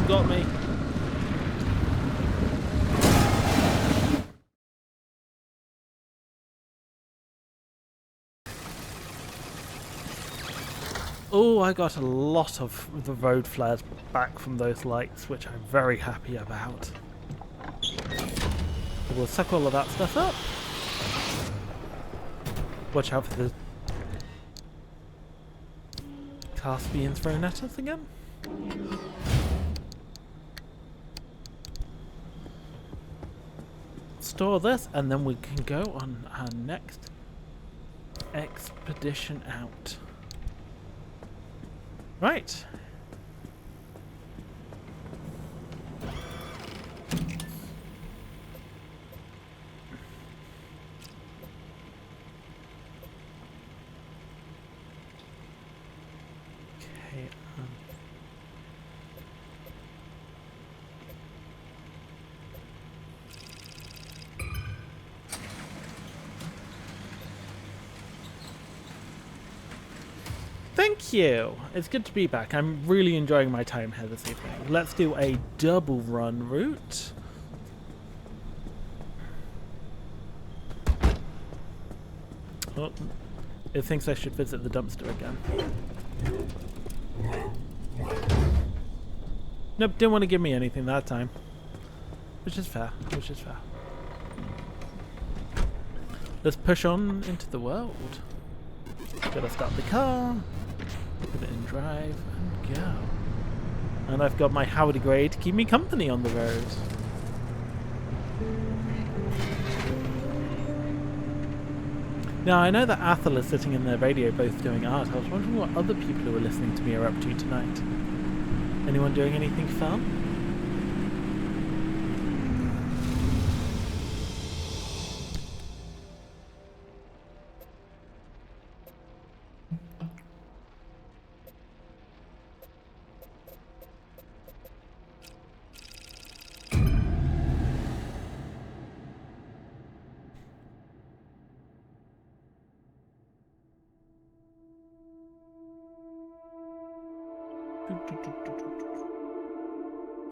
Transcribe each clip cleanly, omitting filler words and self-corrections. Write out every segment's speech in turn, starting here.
got me. Oh, I got a lot of the road flares back from those lights, which I'm very happy about. We'll suck all of that stuff up. Watch out for the cast being thrown at us again. Store this, and then we can go on our next expedition out. Right. Okay. Thank you! It's good to be back. I'm really enjoying my time here this evening. Let's do a double run route. Oh, it thinks I should visit the dumpster again. Nope, didn't want to give me anything that time. Which is fair, which is fair. Let's push on into the world. Gotta start the car. Put it in drive and go. And I've got my howdy grade to keep me company on the road. Now I know that Athel is sitting in their radio booth doing art. I was wondering what other people who are listening to me are up to tonight. Anyone doing anything fun?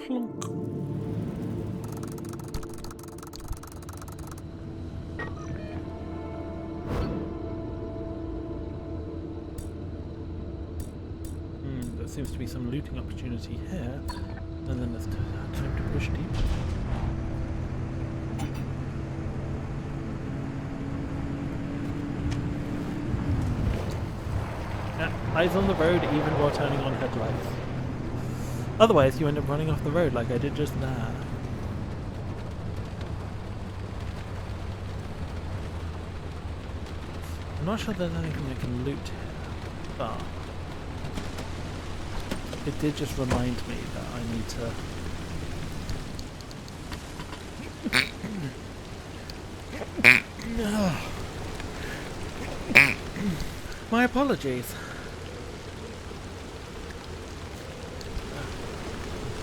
Clunk. There seems to be some looting opportunity here, and then it's time to push deep. Yeah, eyes on the road even while turning on headlights. Otherwise, you end up running off the road like I did just there. I'm not sure there's anything I can loot here, but it did just remind me that I need to... My apologies.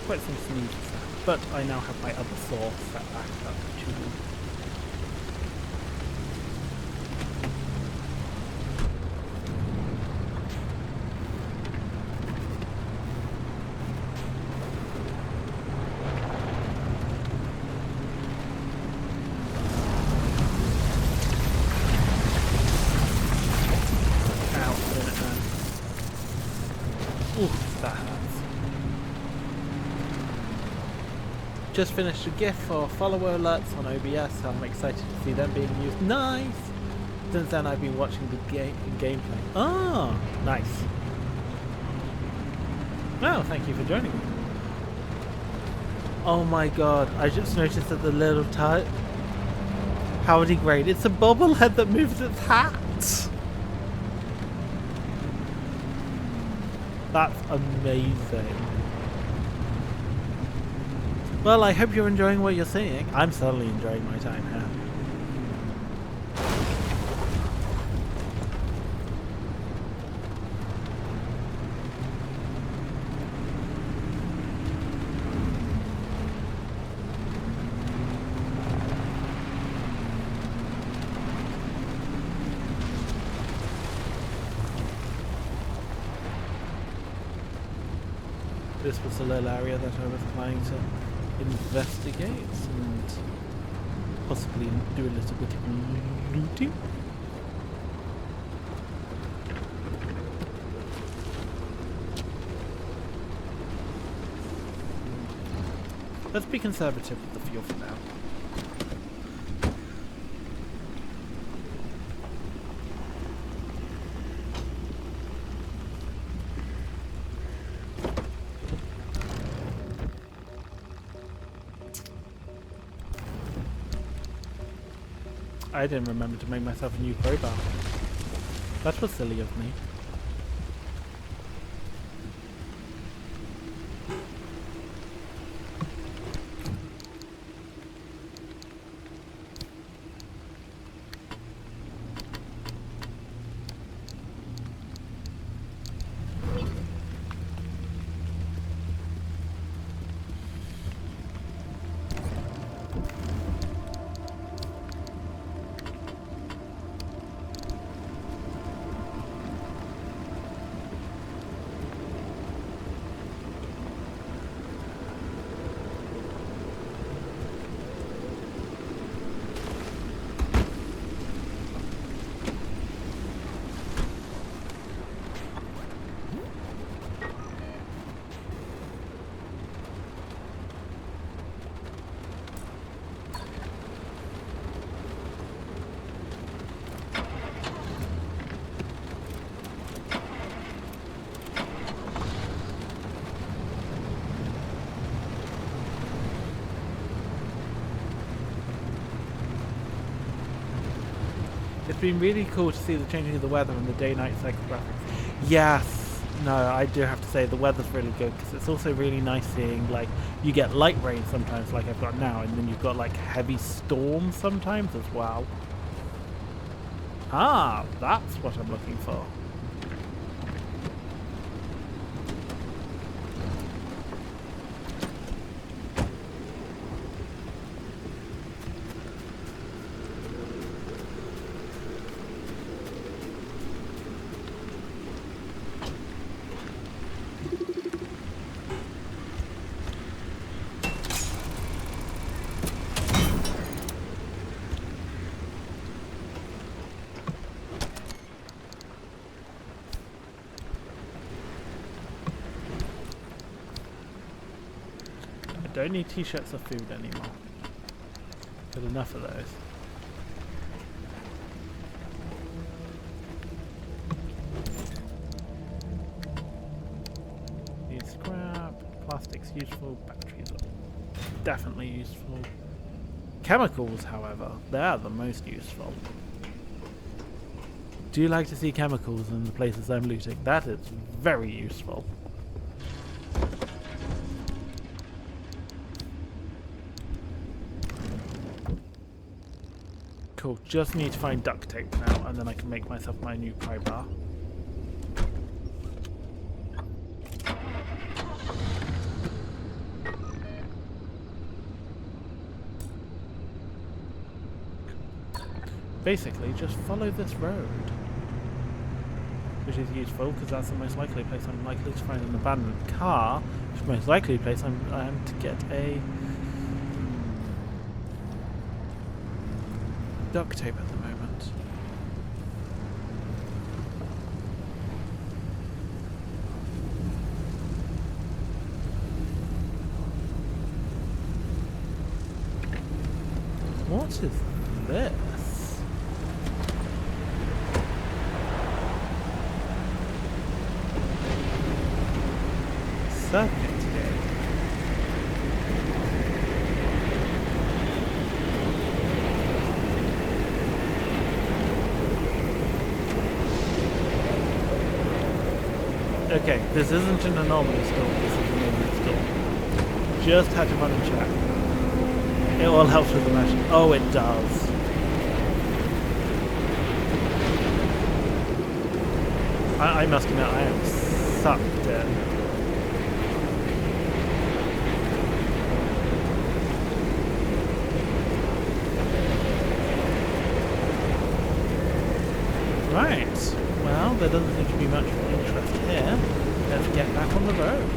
Quite some sneezes there, but I now have my other saw set back up too. Ow, did it hurt? Oof, that hurts. Just finished a GIF for follower alerts on OBS, so I'm excited to see them being used. Nice! Since then I've been watching the gameplay. Ah, nice. Oh, thank you for joining me. Oh my god, I just noticed that the little howdy grade, it's a bobblehead that moves its hat! That's amazing. Well, I hope you're enjoying what you're seeing. I'm certainly enjoying my time here. This was the little area that I was planning to investigate and possibly do a little bit of looting. Let's be conservative with the fuel for now. I didn't remember to make myself a new crowbar. That was silly of me. It's been really cool to see the changing of the weather and the day-night cycle graphics. Yes, no, I do have to say the weather's really good because it's also really nice seeing, like, you get light rain sometimes like I've got now, and then you've got like heavy storms sometimes as well. Ah, that's what I'm looking for. Don't need t-shirts or food anymore. Got enough of those. Need scrap, plastics useful, batteries are definitely useful. Chemicals, however, they're the most useful. Do you like to see chemicals in the places I'm looting? That is very useful. Cool, just need to find duct tape now, and then I can make myself my new crowbar. Basically, just follow this road. Which is useful, because that's the most likely place I'm likely to find an abandoned car, which is the most likely place I am to get a duct tape at the moment. What is this? Circuit gate. Okay, this isn't an anomaly store, this is a normal store. Just had to run and check. It all helps with the magic. Oh, it does. I must admit, I am sucked in. Right. Well, there doesn't seem to be much interest here. Let's get back on the road.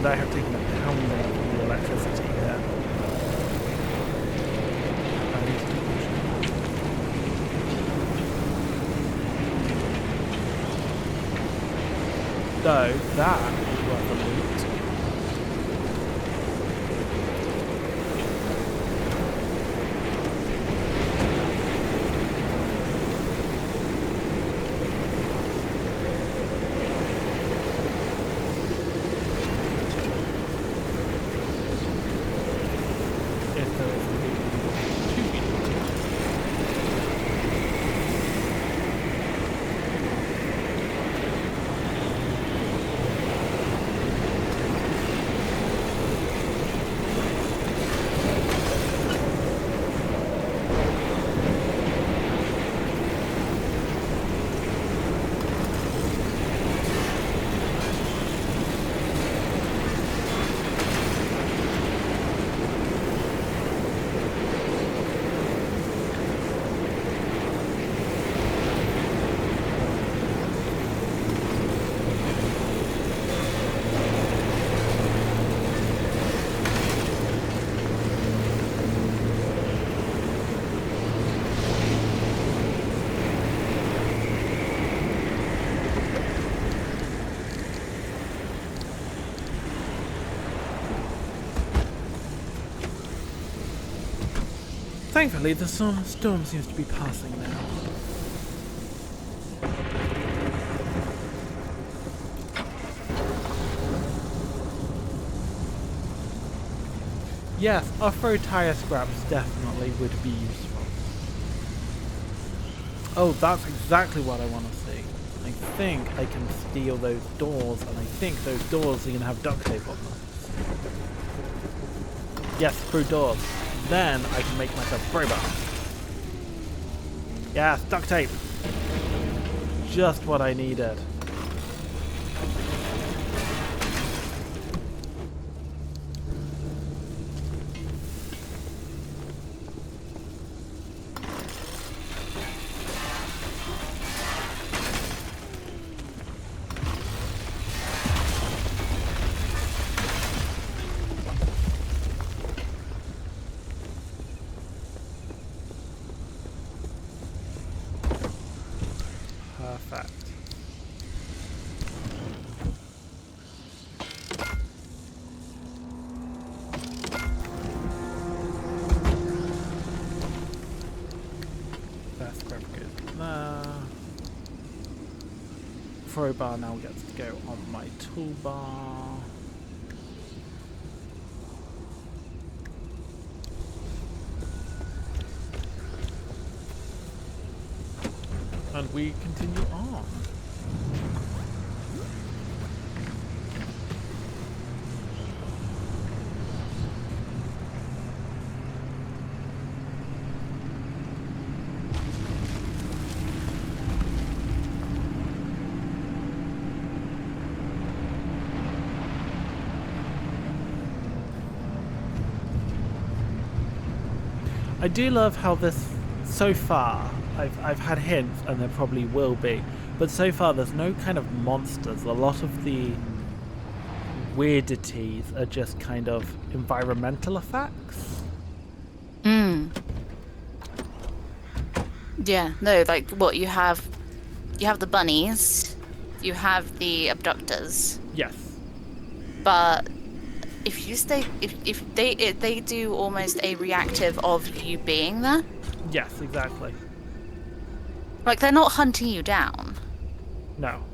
And I have taken a pounding from the electricity here. So that is worth a loot. If there is a loot to be looted. Thankfully, the storm seems to be passing now. Yes, off-road tyre scraps definitely would be useful. Oh, that's exactly what I want to see. I think I can steal those doors, and I think those doors are going to have duct tape on them. Yes, through doors. Then I can make myself a crowbar. Yes, duct tape. Just what I needed. Perfect. Best grab goes there. Crowbar now gets to go on my toolbar. And we continue on. I do love how this, so far, I've had hints, and there probably will be, but so far there's no kind of monsters. A lot of the weirdities are just kind of environmental effects. Yeah, no, like what you have the bunnies, you have the abductors, Yes. but if you stay, if they do almost a reactive of you being there. Yes, exactly. Like they're not hunting you down. No.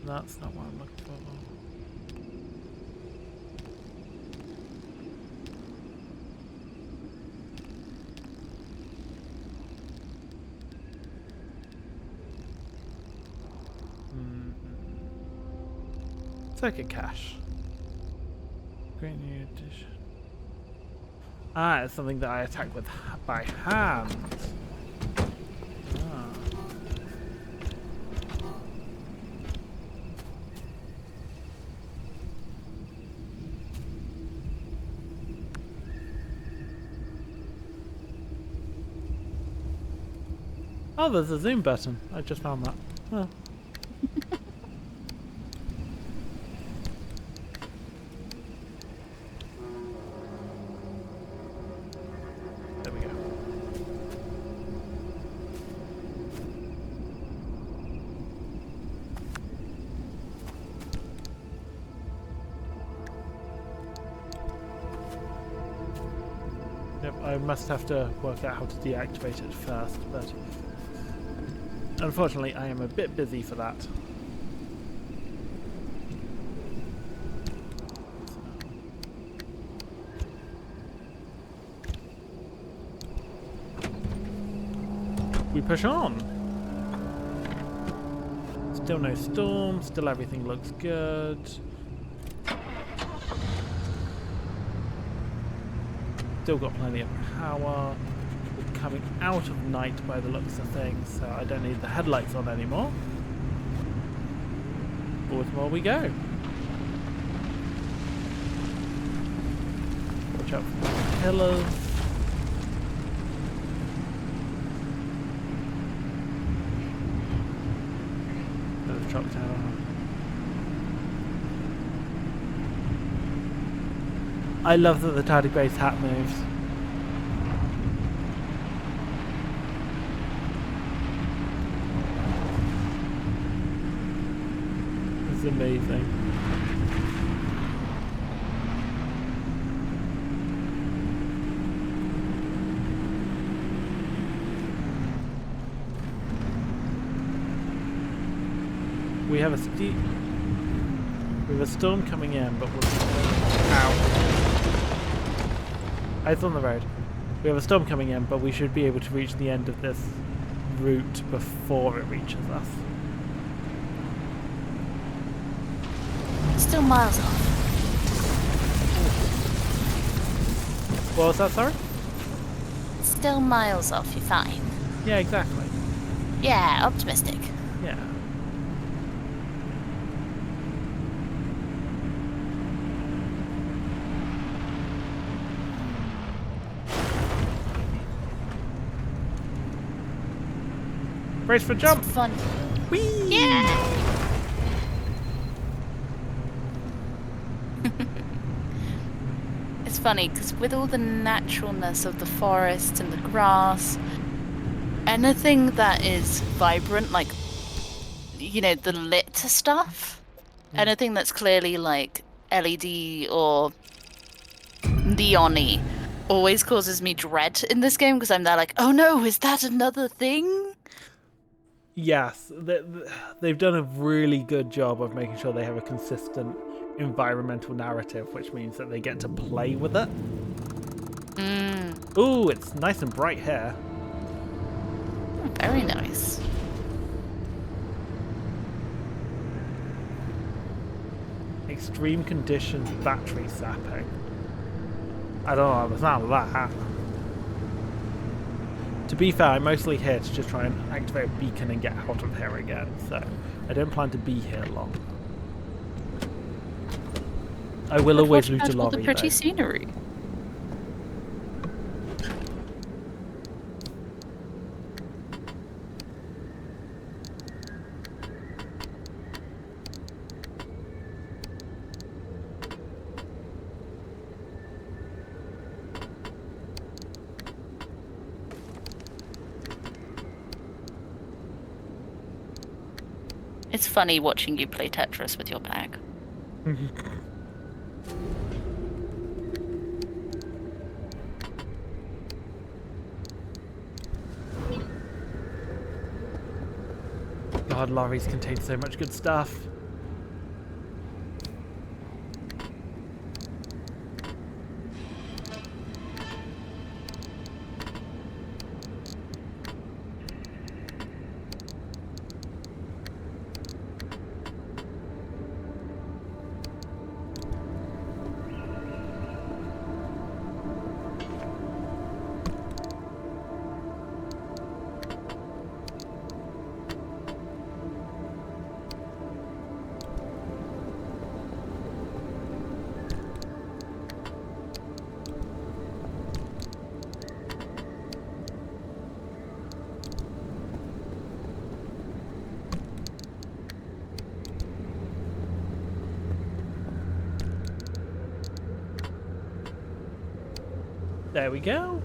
That's not what I'm looking for. Circuit cache. Great new addition. Ah, it's something that I attack with by hand. Ah. Oh, there's a zoom button. I just found that. Oh. There we go. Yep, I must have to work out how to deactivate it first, but unfortunately I am a bit busy for that. We push on. Still no storm, still everything looks good. Still got plenty of power. We're coming out of night by the looks of things, so I don't need the headlights on anymore. Forward more we go. Watch out for the pillars. Another truck tower. I love that the tardigrade's hat moves. It's amazing. We have a storm coming in, but we're out. It's on the road. We have a storm coming in, but we should be able to reach the end of this route before it reaches us. Still miles off. What was that, sorry? Still miles off, you're fine. Yeah, exactly. Yeah, optimistic. Yeah. Brace for jump! It's fun. Whee! Yeah! It's funny, because with all the naturalness of the forest and the grass, anything that is vibrant, like, you know, the lit stuff, anything that's clearly like LED or neon-y, always causes me dread in this game, because I'm there like, oh no, is that another thing? Yes, they've done a really good job of making sure they have a consistent environmental narrative, which means that they get to play with it. Ooh, it's nice and bright here. Very nice. Extreme conditions battery sapping. I don't know, there's none of that. To be fair, I'm mostly here to just try and activate a beacon and get out of here again, so I don't plan to be here long. I will always loot a lorry, all the pretty though. scenery. It's funny watching you play Tetris with your bag. God, lorries contain so much good stuff. There we go.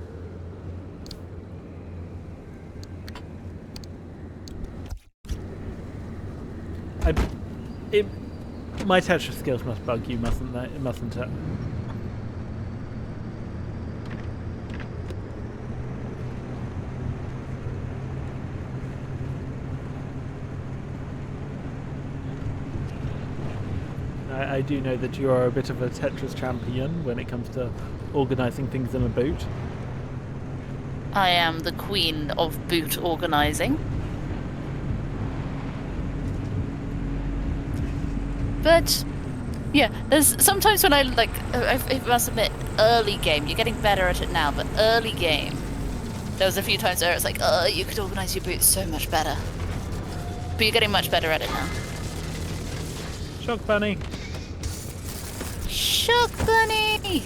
My Tetris skills must bug you, mustn't they? Mustn't it? I do know that you are a bit of a Tetris champion when it comes to organising things in a boot. I am the queen of boot organising. But yeah, there's sometimes when I must admit, early game, you're getting better at it now, but early game, there was a few times where it's like, oh, you could organise your boots so much better. But you're getting much better at it now. Shock bunny. Shock bunny!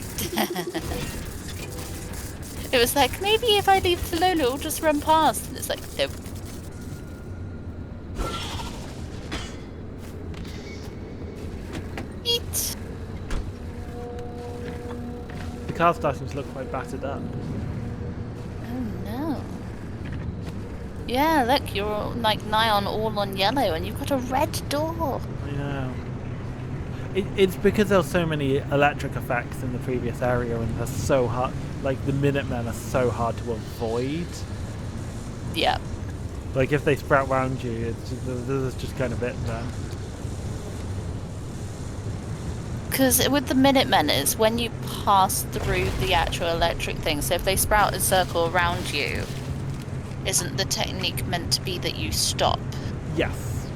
It was like, maybe if I leave it alone, it'll just run past. And it's like, nope. Eat. The car's starting to look quite battered up. Oh no. Yeah, look, you're all, like nigh on all on yellow, and you've got a red door. I know. It's because there's so many electric effects in the previous area, and they're so hard. Like the Minutemen are so hard to avoid. Yeah. Like if they sprout round you, there's just kind of it then. Because with the Minutemen, it's when you pass through the actual electric thing. So if they sprout a circle around you, isn't the technique meant to be that you stop? Yes.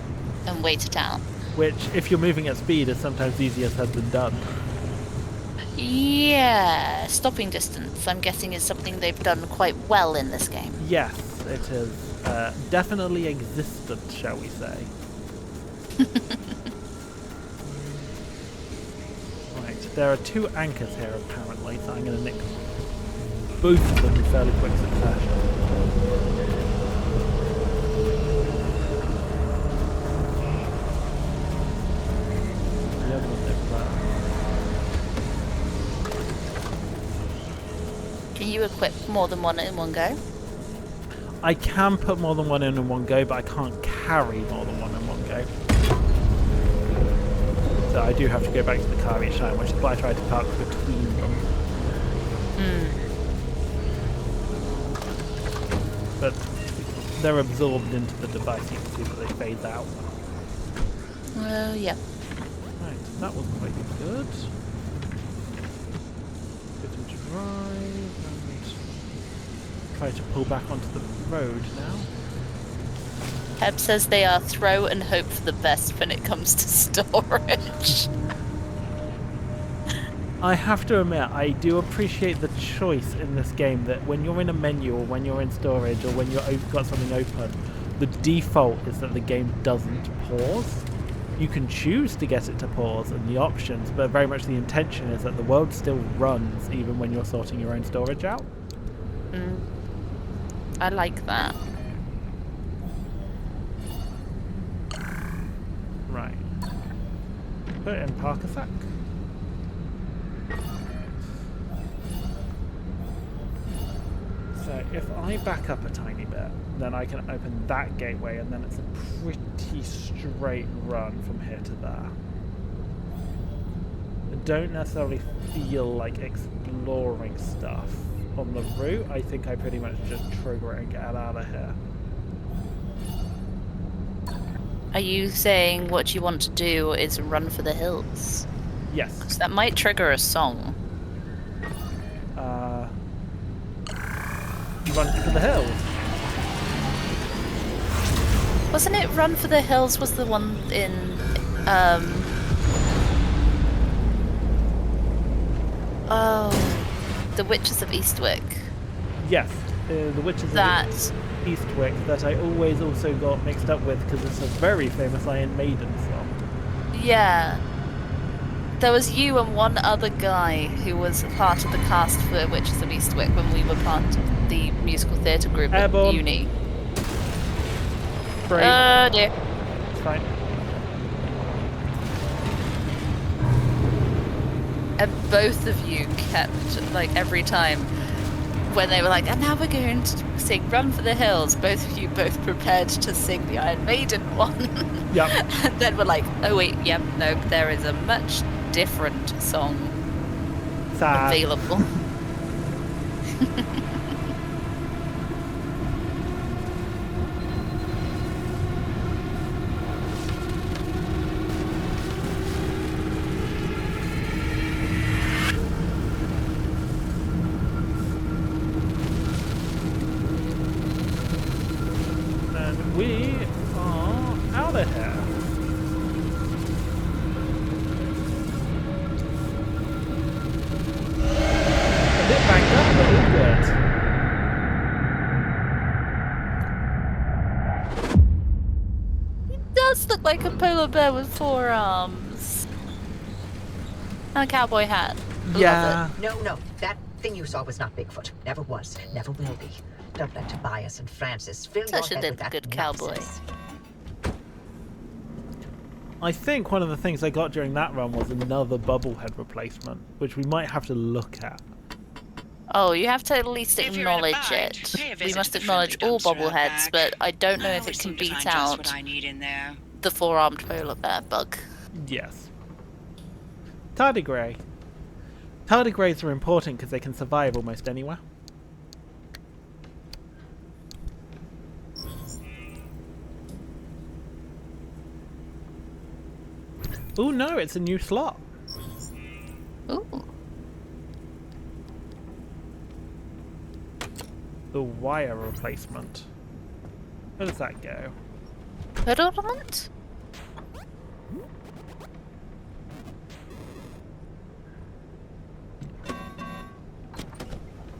And wait it out? Which, if you're moving at speed, is sometimes easier said than done. Yeah, stopping distance, I'm guessing, is something they've done quite well in this game. Yes, it is. Definitely existent, shall we say. Right, there are 2 anchors here apparently, so I'm going to nick both of them in fairly quick succession. Can you equip more than one in one go? I can put more than one in one go, but I can't carry more than one in one go. So I do have to go back to the car each time, which is why I try to park between them. But they're absorbed into the device, you can see that they phase out. Well, yeah. Right, that was quite good. Good to drive and try to pull back onto the road now. Heb says they are throw and hope for the best when it comes to storage. I have to admit, I do appreciate the choice in this game that when you're in a menu or when you're in storage or when you've got something open, the default is that the game doesn't pause. You can choose to get it to pause in the options, but very much the intention is that the world still runs even when you're sorting your own storage out. I like that. Right. Put it in park a sec. So if I back up a tiny bit, then I can open that gateway, and then it's a pretty straight run from here to there. I don't necessarily feel like exploring stuff on the route. I think I pretty much just trigger it and get out of here. Are you saying what you want to do is run for the hills? Yes. Because that might trigger a song. Run for the hills. Wasn't it Run for the Hills was the one in, oh, The Witches of Eastwick? Yes, the Witches of Eastwick that I always also got mixed up with because it's a very famous Iron Maiden song. Yeah. There was you and one other guy who was part of the cast for Witches of Eastwick when we were part of the musical theatre group at uni. Break. Oh dear. It's fine. And both of you kept, like, every time when they were like, and now we're going to sing Run for the Hills, both of you both prepared to sing the Iron Maiden one. Yep. And then we're like, oh wait, yep, no, there is a much different song Sad. available. And we are out of here. A bit banged up, but all good. It does look like a polar bear with 4 arms. And a cowboy hat. Yeah. No, that thing you saw was not Bigfoot. Never was, never will be. Don't let Tobias and Francis fill your Such a head with that good cowboy. nonsense. I think one of the things I got during that run was another bubblehead replacement, which we might have to look at. Oh, you have to at least If you're in a acknowledge bind, it. pay a We visit must to the acknowledge friendly all dumpster out bobbleheads, back. but I don't know I if it always can seem to beat find just out what I need in there. the 4-armed polar bear bug. Yes. Tardigrade. Tardigrades are important because they can survive almost anywhere. Oh no, it's a new slot. Ooh. The wire replacement. Where does that go? Hood ornament?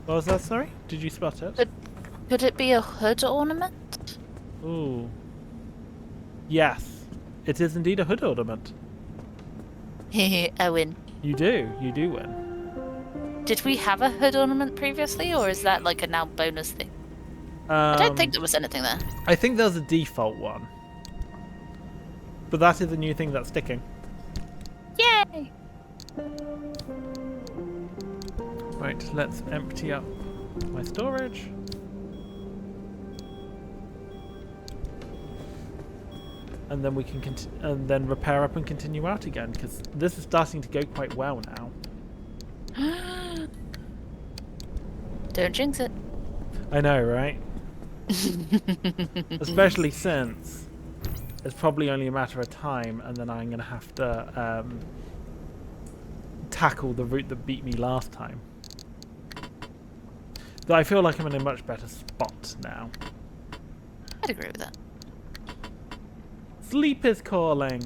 What was that, sorry? Did you spot it? Could it be a hood ornament? Ooh. Yes. It is indeed a hood ornament. I win. You do win. Did we have a hood ornament previously, or is that like a now bonus thing? I don't think there was anything there. I think there's a default one. But that is a new thing that's sticking. Yay! Right, let's empty up my storage. And then we can and then repair up and continue out again, because this is starting to go quite well now. Don't jinx it. I know, right? Especially since it's probably only a matter of time, and then I'm going to have to tackle the route that beat me last time. Though I feel like I'm in a much better spot now. I'd agree with that. Sleep is calling.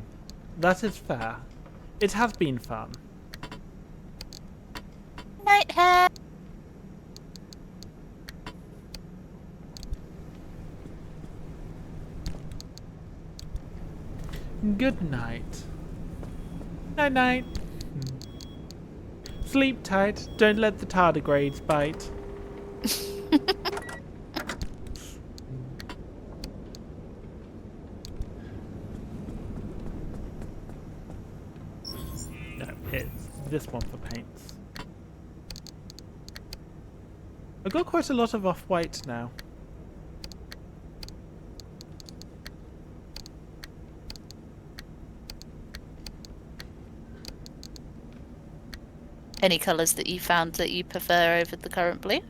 That is fair. It has been fun. Night hat. Good night. Night night. Sleep tight. Don't let the tardigrades bite. No, it's this one for paints. I've got quite a lot of off-white now. Any colours that you found that you prefer over the current blue?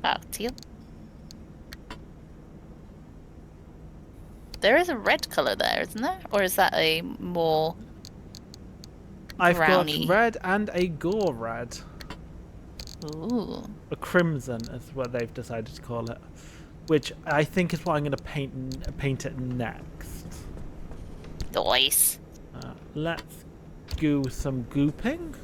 Oh, teal. There is a red colour there, isn't there? Or is that a more I've browny? got red and a gore red. Ooh. A crimson is what they've decided to call it. Which I think is what I'm going to paint it next. Nice. Let's do some gooping.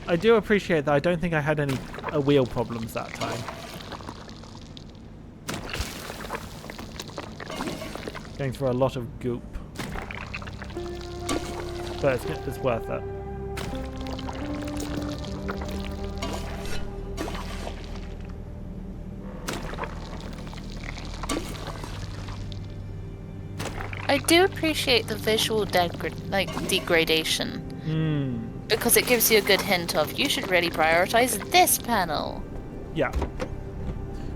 I do appreciate that. I don't think I had any wheel problems that time. Going for a lot of goop. But it's worth it. I do appreciate the visual degradation. Because it gives you a good hint of, you should really prioritize this panel. Yeah.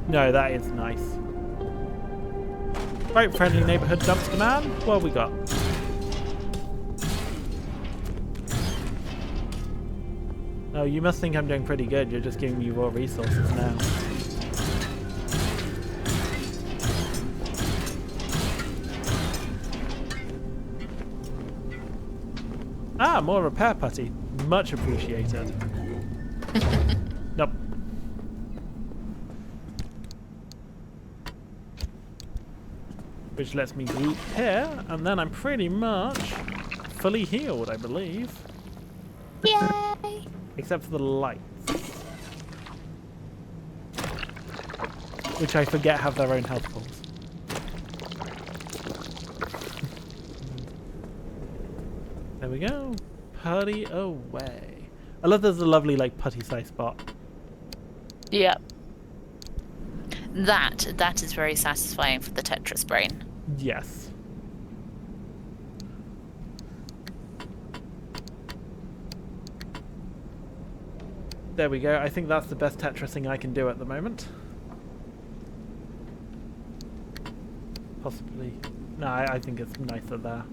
No, that is nice. Right, friendly neighborhood dumpster man. What have we got? Oh, you must think I'm doing pretty good. You're just giving me raw resources now. Ah, more repair putty. Much appreciated. Nope. Which lets me loop here, and then I'm pretty much fully healed, I believe. Yay! Except for the lights. Which I forget have their own health pools. There we go. Putty away. I love there's a lovely like putty size spot. Yeah. That is very satisfying for the Tetris brain. Yes. There we go. I think that's the best Tetrising I can do at the moment. Possibly. No, I think it's nicer there.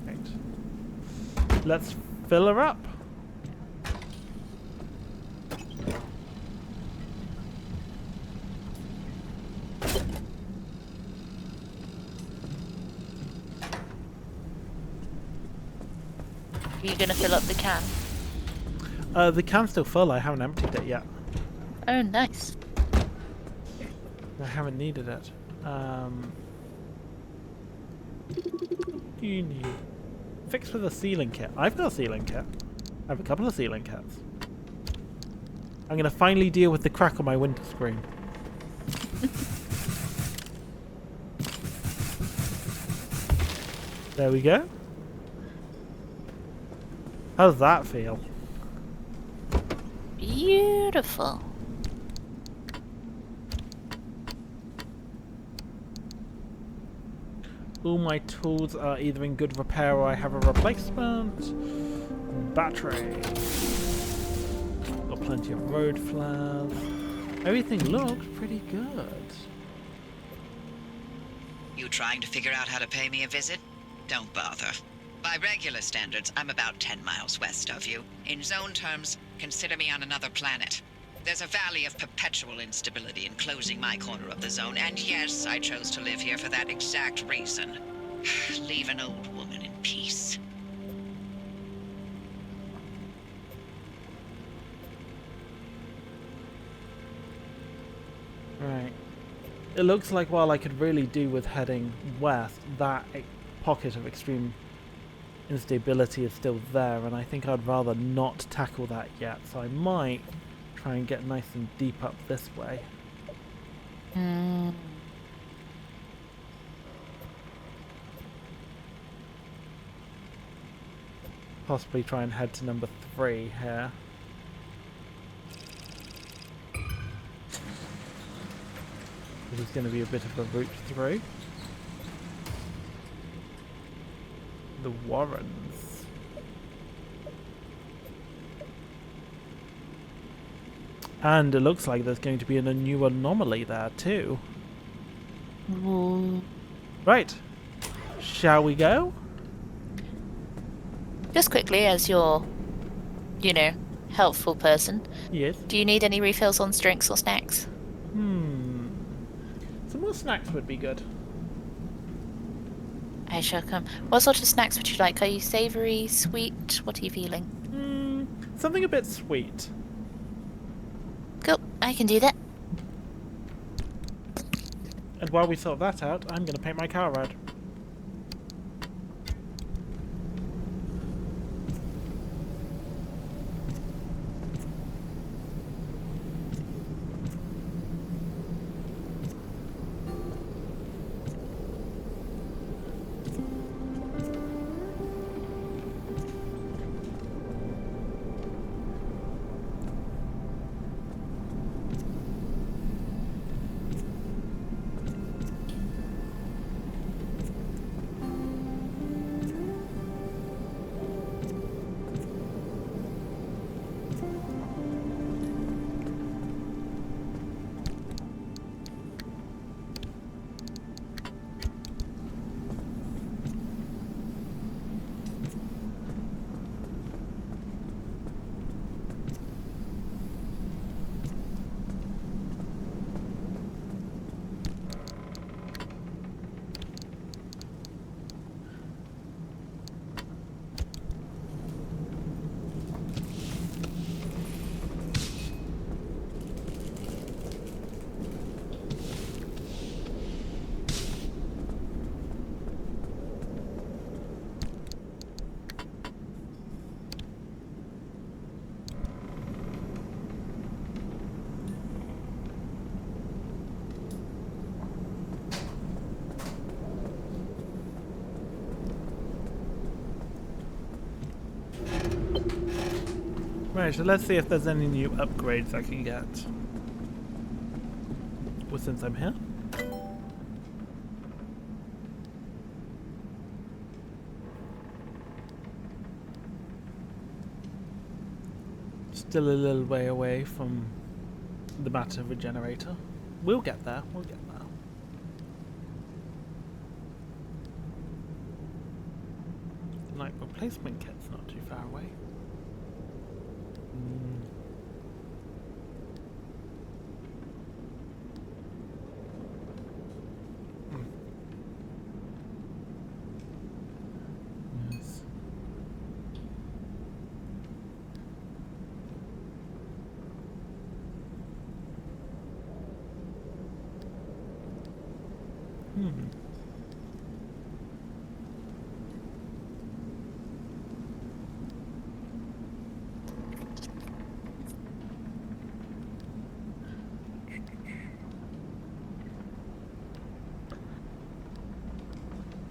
Right. Let's fill her up. Are you going to fill up the can? The can's still full. I haven't emptied it yet. Oh, nice. I haven't needed it. Do you need fix with a sealing kit? I've got a sealing kit. I have a couple of sealing kits. I'm gonna finally deal with the crack on my window screen. There we go. How does that feel? Beautiful. All my tools are either in good repair or I have a replacement. Battery. Got plenty of road flares. Everything looks pretty good. You trying to figure out how to pay me a visit? Don't bother. By regular standards, I'm about 10 miles west of you. In zone terms, consider me on another planet. There's a valley of perpetual instability enclosing my corner of the zone, and yes, I chose to live here for that exact reason. Leave an old woman in peace. Right. It looks like while I could really do with heading west, that pocket of extreme instability is still there, and I think I'd rather not tackle that yet, so I might try and get nice and deep up this way. Possibly try and head to number 3 here. This is going to be a bit of a route through. The Warrens. And it looks like there's going to be a new anomaly there too. Right. Shall we go? Just quickly, as your, helpful person, Yes. do you need any refills on drinks or snacks? Some more snacks would be good. I shall come. What sort of snacks would you like? Are you savoury, sweet? What are you feeling? Something a bit sweet. Cool, I can do that. And while we sort that out, I'm going to paint my car red. Right, so let's see if there's any new upgrades I can get. Well, since I'm here. Still a little way away from the matter regenerator. We'll get there, we'll get there. Like, replacement kit's not too far away. Yes.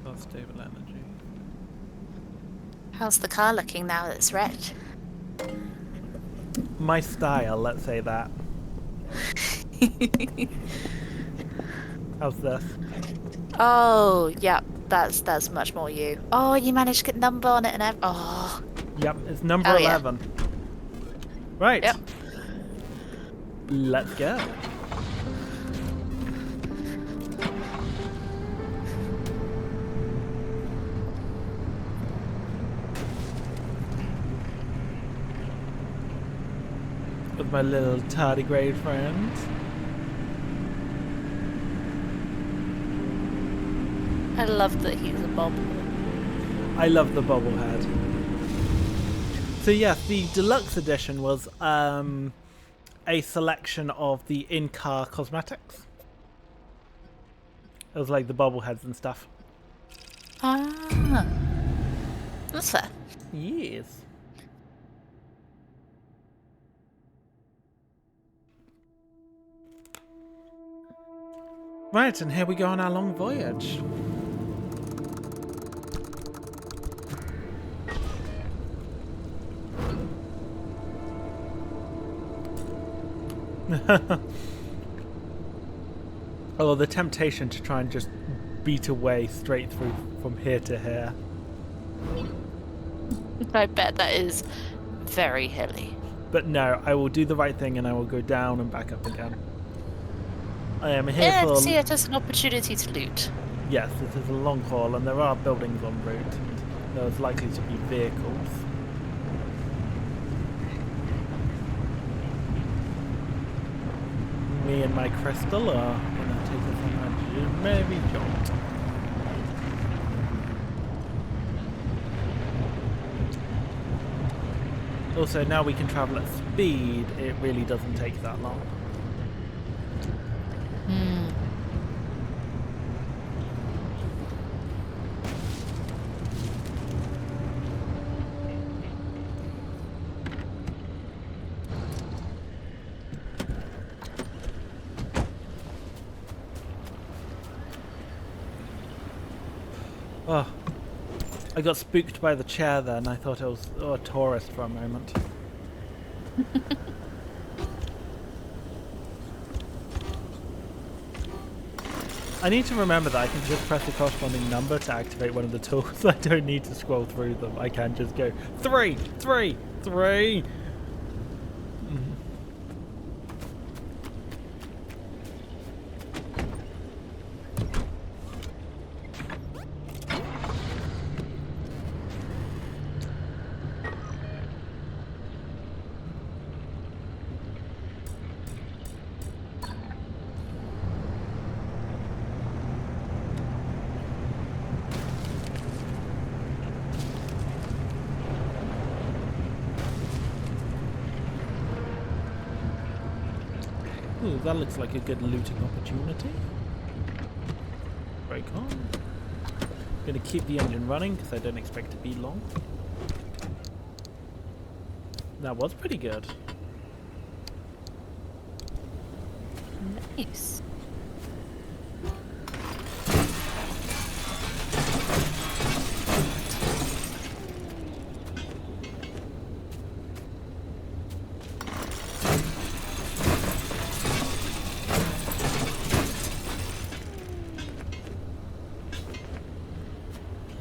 That's stable energy. How's the car looking now that it's wrecked? My style, let's say that. How's this? Oh, yeah, that's much more you. Oh, you managed to get number on it and oh. Yep, it's number Oh, yeah. 11. Right. Yep. Let's go. With my little tardigrade friend. I love that he's a bob. I love the bobblehead. So yeah, the deluxe edition was a selection of the in-car cosmetics. It was like the bobbleheads and stuff. Ah. That's fair. Yes. Right, and here we go on our long voyage. Oh, the temptation to try and just beat away straight through from here to here. I bet that is very hilly. But no, I will do the right thing and I will go down and back up again. I am here Yeah, for... see it as an opportunity to loot. Yes, it is a long haul and there are buildings en route and there's likely to be vehicles. Me and my crystal are gonna take us on a merry jaunt. Also, now we can travel at speed, it really doesn't take that long. Oh, I got spooked by the chair then. I thought it was a tourist for a moment. I need to remember that I can just press the corresponding number to activate one of the tools. I don't need to scroll through them. I can just go 3, 3, 3. Ooh, that looks like a good looting opportunity. Break on. Gonna keep the engine running because I don't expect to be long. That was pretty good. Nice.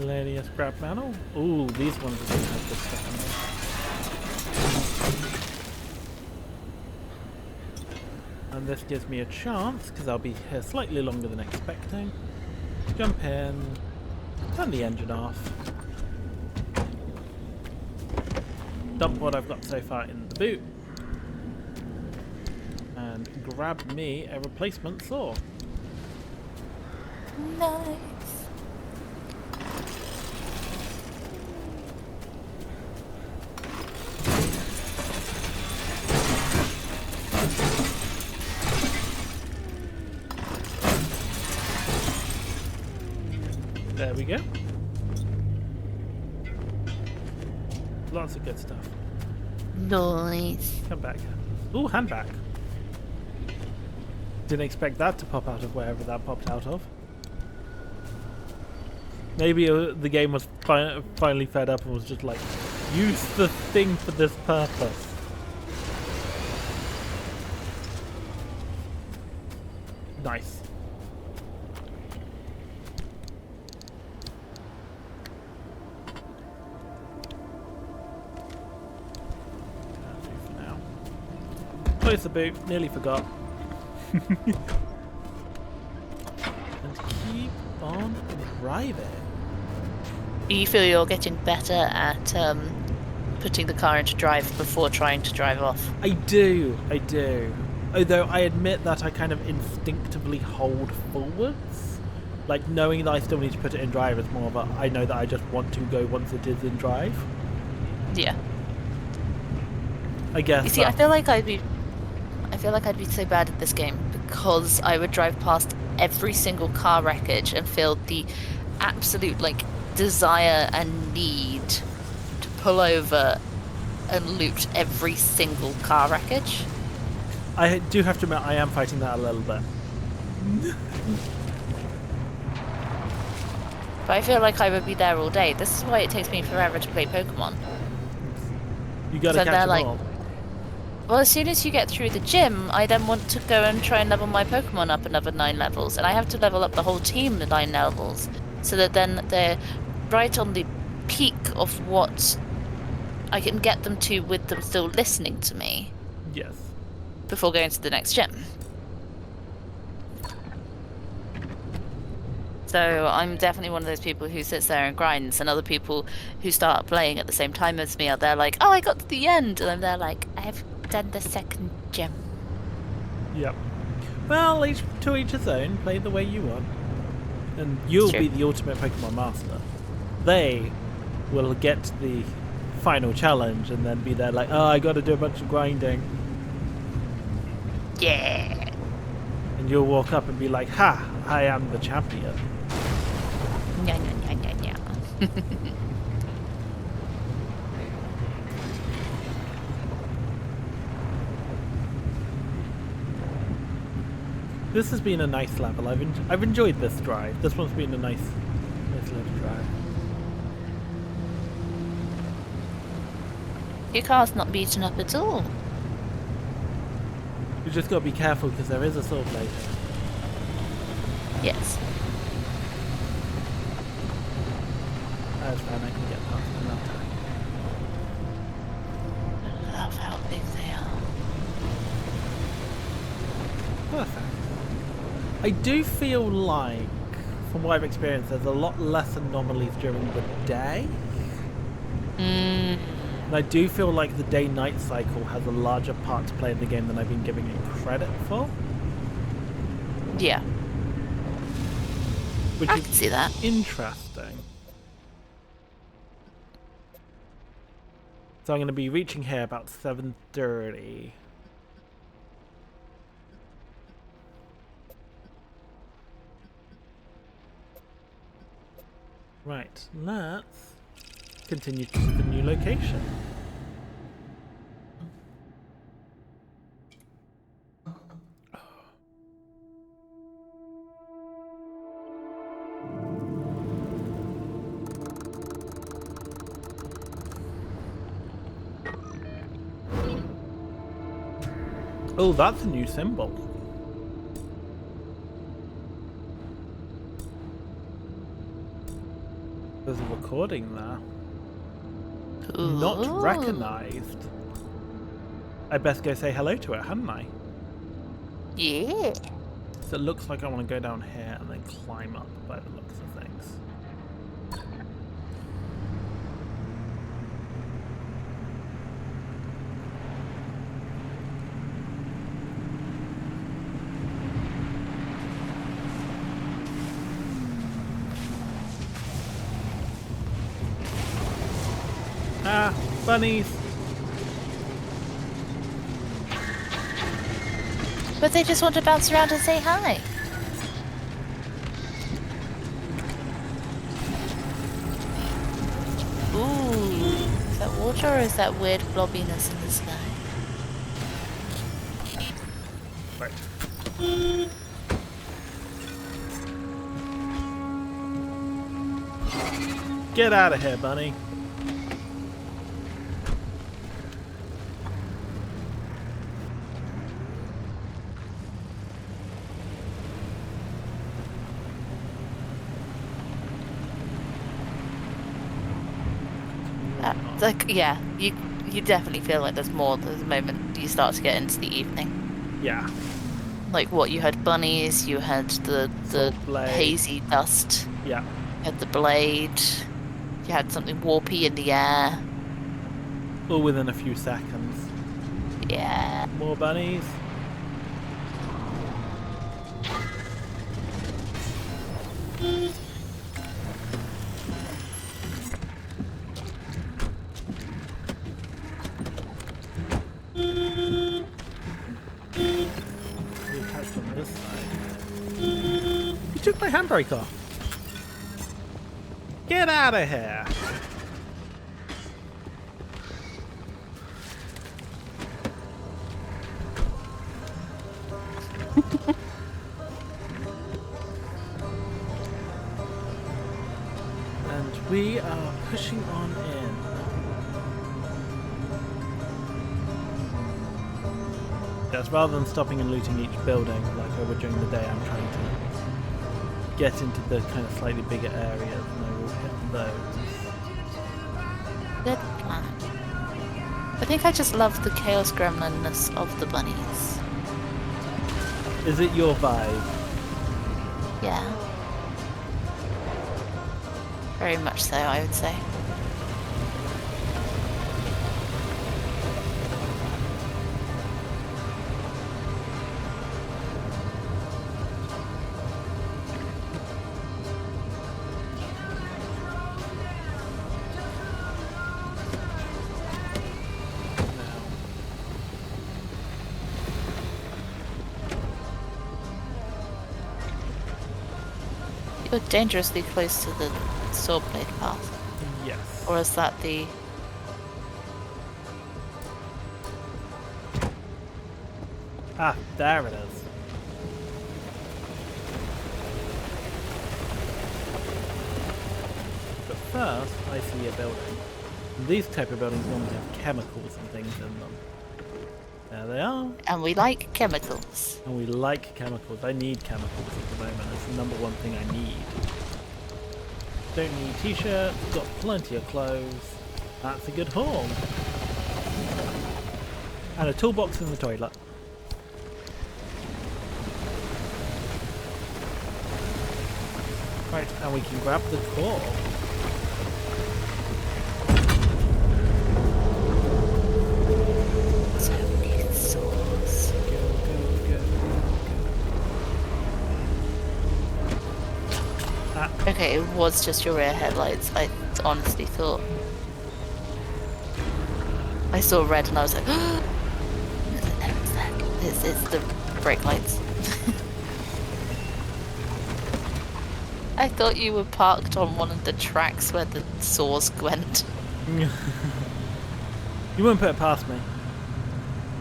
Miscellaneous scrap metal. Ooh, these ones are going to have good stuff in them. And this gives me a chance, because I'll be here slightly longer than expecting. Jump in, turn the engine off, dump what I've got so far in the boot, and grab me a replacement saw. Nice. There we go. Lots of good stuff. Nice. Come back. Ooh, handbag. Didn't expect that to pop out of wherever that popped out of. Maybe the game was finally fed up and was just like, use the thing for this purpose. Nice. Close the boot, nearly forgot. And keep on driving. Do you feel you're getting better at putting the car into drive before trying to drive off? I do. Although I admit that I kind of instinctively hold forwards. Like, knowing that I still need to put it in drive is more of a, I know that I just want to go once it is in drive. Yeah. I guess. You see, I feel like I'd be so bad at this game because I would drive past every single car wreckage and feel the absolute desire and need to pull over and loot every single car wreckage. I do have to admit I am fighting that a little bit. But I feel like I would be there all day. This is why it takes me forever to play Pokemon. You gotta So catch they're them all. Well, as soon as you get through the gym, I then want to go and try and level my Pokemon up another 9 levels. And I have to level up the whole team to 9 levels. So that then they're right on the peak of what I can get them to with them still listening to me. Yes. Before going to the next gym. So I'm definitely one of those people who sits there and grinds, and other people who start playing at the same time as me are there like, oh, I got to the end, and I'm there like, I've done the second gym. Yep. Well, to each his own. Play the way you want. And you'll be the ultimate Pokemon master. They will get the final challenge and then be there like, oh, I gotta do a bunch of grinding. Yeah. And you'll walk up and be like, ha, I am the champion. Nya, nya, nya, nya, nya. This has been a nice level. I've enjoyed this drive. This one's been a nice little drive. Your car's not beaten up at all. You just gotta be careful because there is a saw blade. Yes. That's fine, I can get past another time. I love how big they are. Perfect. I do feel like, from what I've experienced, there's a lot less anomalies during the day. And I do feel like the day-night cycle has a larger part to play in the game than I've been giving it credit for. Yeah. Which I is can see that. interesting. So I'm going to be reaching here about 7:30. Right, let's continue to the new location. Oh, that's a new symbol. There's a recording there. Ooh. Not recognized. I best go say hello to it, hadn't I? Yeah. So it looks like I want to go down here and then climb up by the looks of things. Ah, bunnies! But they just want to bounce around and say hi. Ooh. Is that water or is that weird blobbiness in the sky? Right. Get out of here, bunny. Like, yeah, you definitely feel like there's more the moment you start to get into the evening. Yeah. Like what, you had bunnies, you had the Salt blade. hazy dust, Yeah. you had the blade, you had something warpy in the air. All within a few seconds. Yeah. More bunnies. Attached on this side. You took my handbrake off. Get out of here. And we are pushing on in. Yes, rather than stopping and looting each building like I would during the day, I'm trying to get into the kind of slightly bigger areas and I will hit those. Good plan. I think I just love the chaos gremlinness of the bunnies. Is it your vibe? Yeah. Very much so, I would say. You're dangerously close to the sword blade path. Yes. Or is that the... Ah, there it is. But first, I see a building. And these type of buildings normally have chemicals and things in them. There they are. And we like chemicals. And we like chemicals. I need chemicals at the moment. It's the number one thing I need. Don't need t-shirts, got plenty of clothes. That's a good haul. And a toolbox in the toilet. Right, and we can grab the core. So many swords. Go, go, go, go. Okay, it was just your rear headlights. I honestly thought... I saw red and I was like, no, it's that. It's the brake lights. I thought you were parked on one of the tracks where the saws went. You wouldn't put it past me.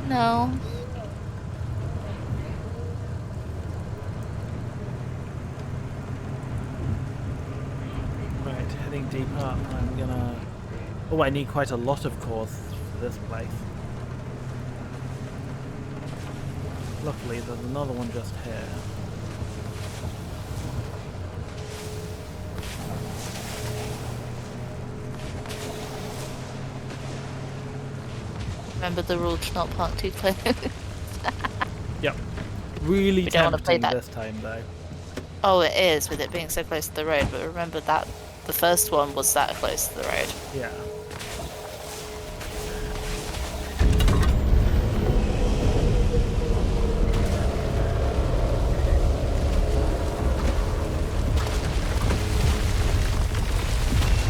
No. Right, heading deep up. I'm gonna... Oh, I need quite a lot of cores for this place. Luckily, there's another one just here. Remember the rule to not park too close. Yep. Really We don't wanna play tempting that. this time though. Oh, it is with it being so close to the road. But remember that the first one was that close to the road. Yeah.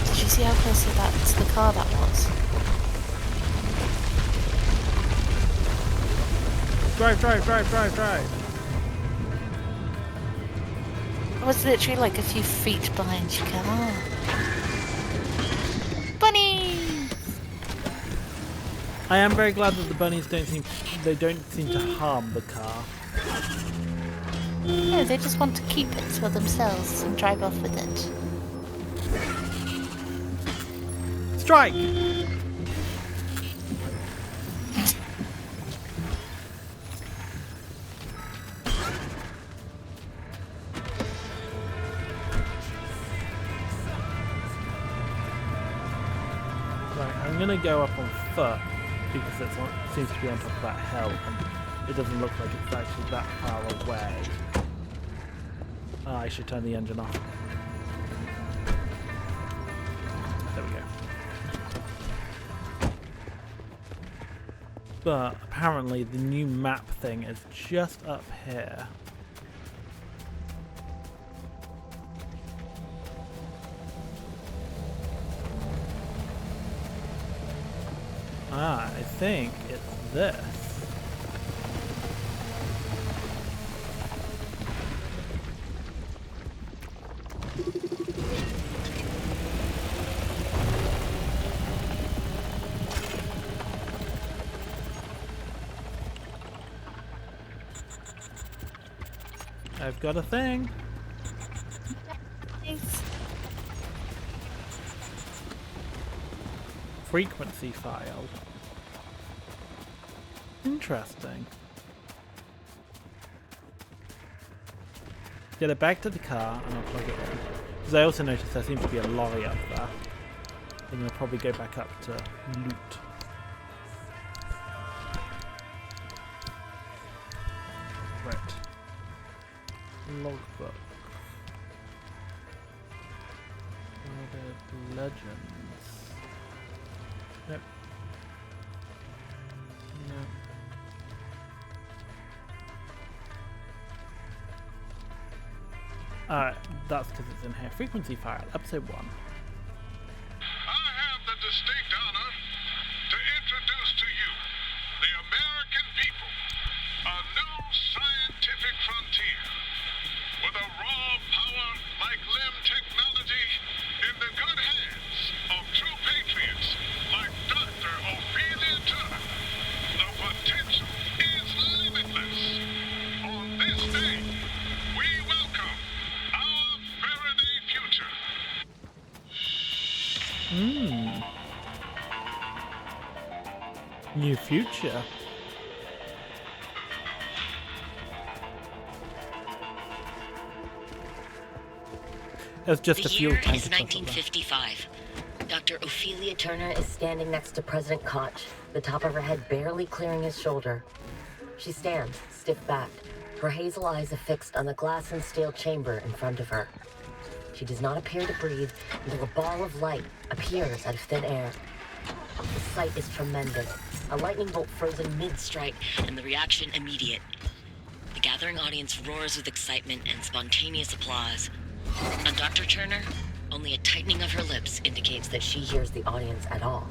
Did you see how close to the car that was? Drive, drive, drive, drive, drive. I was literally like a few feet behind your car. Bunny! I am very glad that the bunnies don't seem to harm the car. No, they just want to keep it for themselves and drive off with it. Strike! Right, I'm gonna go up on foot because it seems to be on top of that hill and it doesn't look like it's actually that far away. I should turn the engine off. There we go. But apparently the new map thing is just up here. I think it's this. I've got a thing. Thanks. Frequency file. Interesting. Get it back to the car and I'll plug it in. Because I also noticed there seems to be a lorry up there. I'm going to probably go back up to loot. Right. Logbook. Murdered Legends. Nope. No. That's because it's in here. Frequency file, episode 1. I have the distinct honor to introduce to you the American people, a new scientific frontier with a raw power like limb technology in the good hands of true patriots like Dr. Ophelia Turner. The potential is limitless. On this day, we welcome our Faraday future. New future. It's just The a fuel year tank. is across it there. 1955. Dr. Ophelia Turner is standing next to President Koch, the top of her head barely clearing his shoulder. She stands, stiff-backed, her hazel eyes affixed on the glass and steel chamber in front of her. She does not appear to breathe until a ball of light appears out of thin air. The sight is tremendous. A lightning bolt frozen mid-strike, and the reaction immediate. The gathering audience roars with excitement and spontaneous applause. On Dr. Turner, only a tightening of her lips indicates that she hears the audience at all.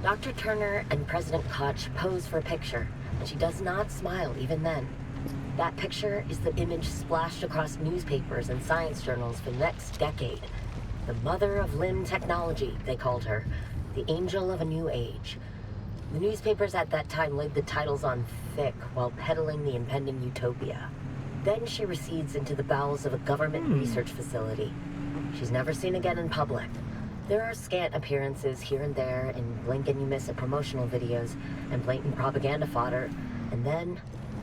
Dr. Turner and President Koch pose for a picture, and she does not smile even then. That picture is the image splashed across newspapers and science journals for the next decade. The mother of limb technology, they called her. The angel of a new age. The newspapers at that time laid the titles on thick while peddling the impending utopia. Then she recedes into the bowels of a government research facility. She's never seen again in public. There are scant appearances here and there in blink and you miss it promotional videos and blatant propaganda fodder. And then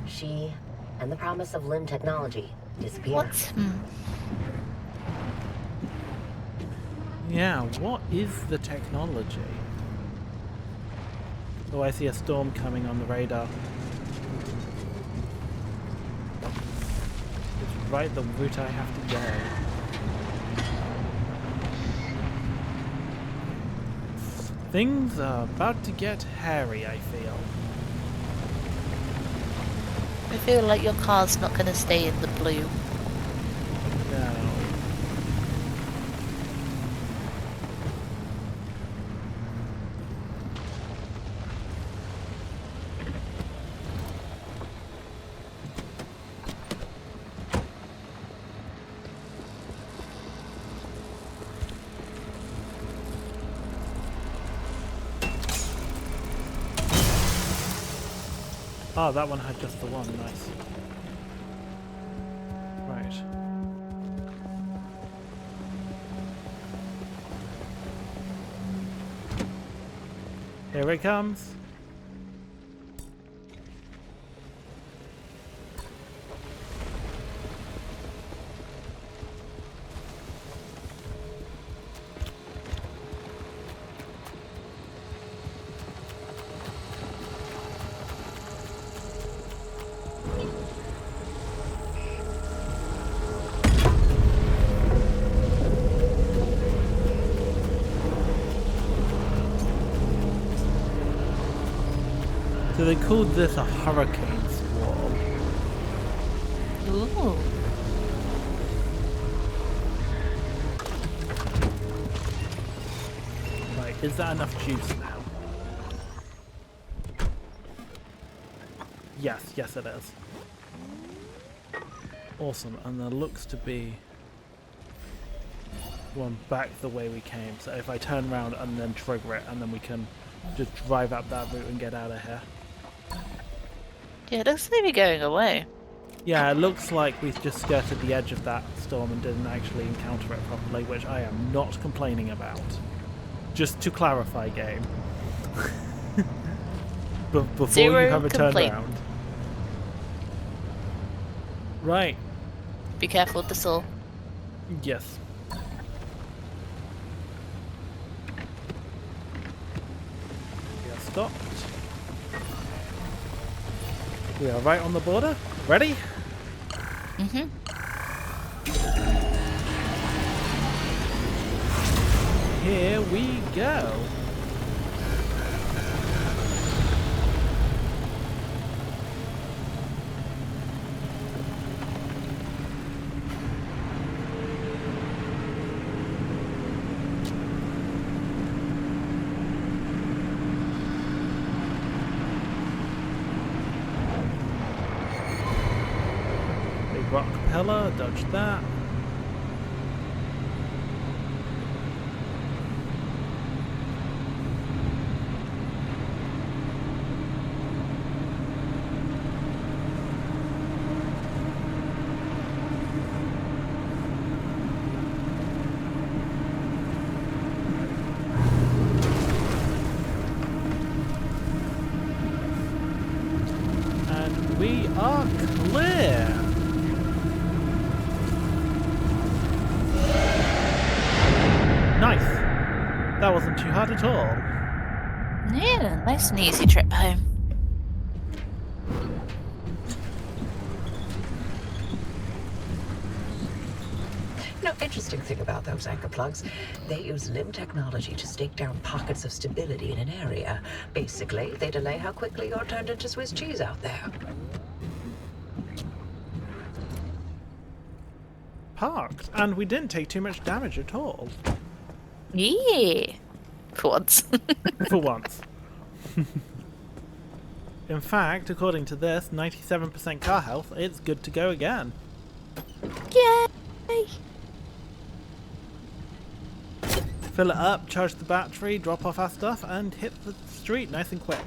she and the promise of limb technology disappear. What? Yeah, what is the technology? Oh, I see a storm coming on the radar. It's right the route I have to go. Things are about to get hairy, I feel. I feel like your car's not going to stay in the blue. No. Oh, that one had just the one. Nice. Right. Here it comes. So they called this a hurricane squall. Ooh. Right, is that enough juice now? Yes, yes it is. Awesome, and there looks to be one back the way we came. So if I turn around and then trigger it, and then we can just drive up that route and get out of here. Yeah, it looks like we're going away. Yeah, it looks like we've just skirted the edge of that storm and didn't actually encounter it properly, which I am not complaining about. Just to clarify, game. But before Zero you have a complaint. turnaround. Right. Be careful with the saw. Yes. We are stopped. We are right on the border. Ready? Mm-hmm. Here we go. Big rock pillar, dodge that. And we are clear. Nice. That wasn't too hard at all. Yeah, nice and easy trip home. You know, interesting thing about those anchor plugs, they use limb technology to stake down pockets of stability in an area. Basically, they delay how quickly you're turned into Swiss cheese out there. Parked, and we didn't take too much damage at all. Yeah. For once. For once. In fact, according to this, 97% car health, it's good to go again. Yay! Fill it up, charge the battery, drop off our stuff, and hit the street nice and quick.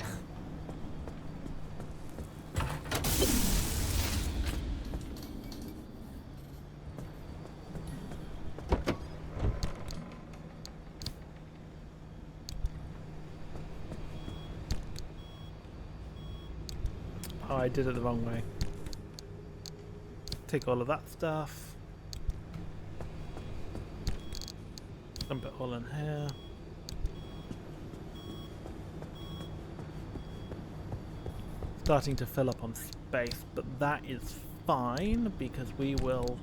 Oh, I did it the wrong way. Take all of that stuff. Dump it all in here. starting to fill up on space, but that is fine because we will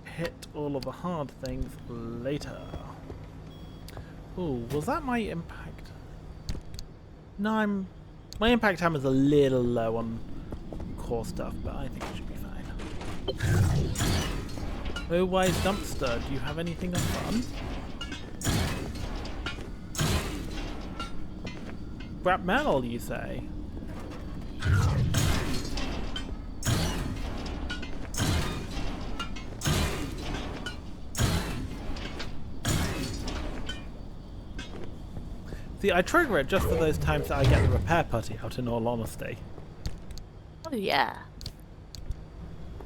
hit all of the hard things later. Ooh, was that my impact? No, my impact hammer's a little low on core stuff, but I think it should be fine. Oh, wise dumpster, do you have anything of fun? Scrap metal, you say? See, I trigger it just for those times that I get the repair putty out, in all honesty. Oh yeah.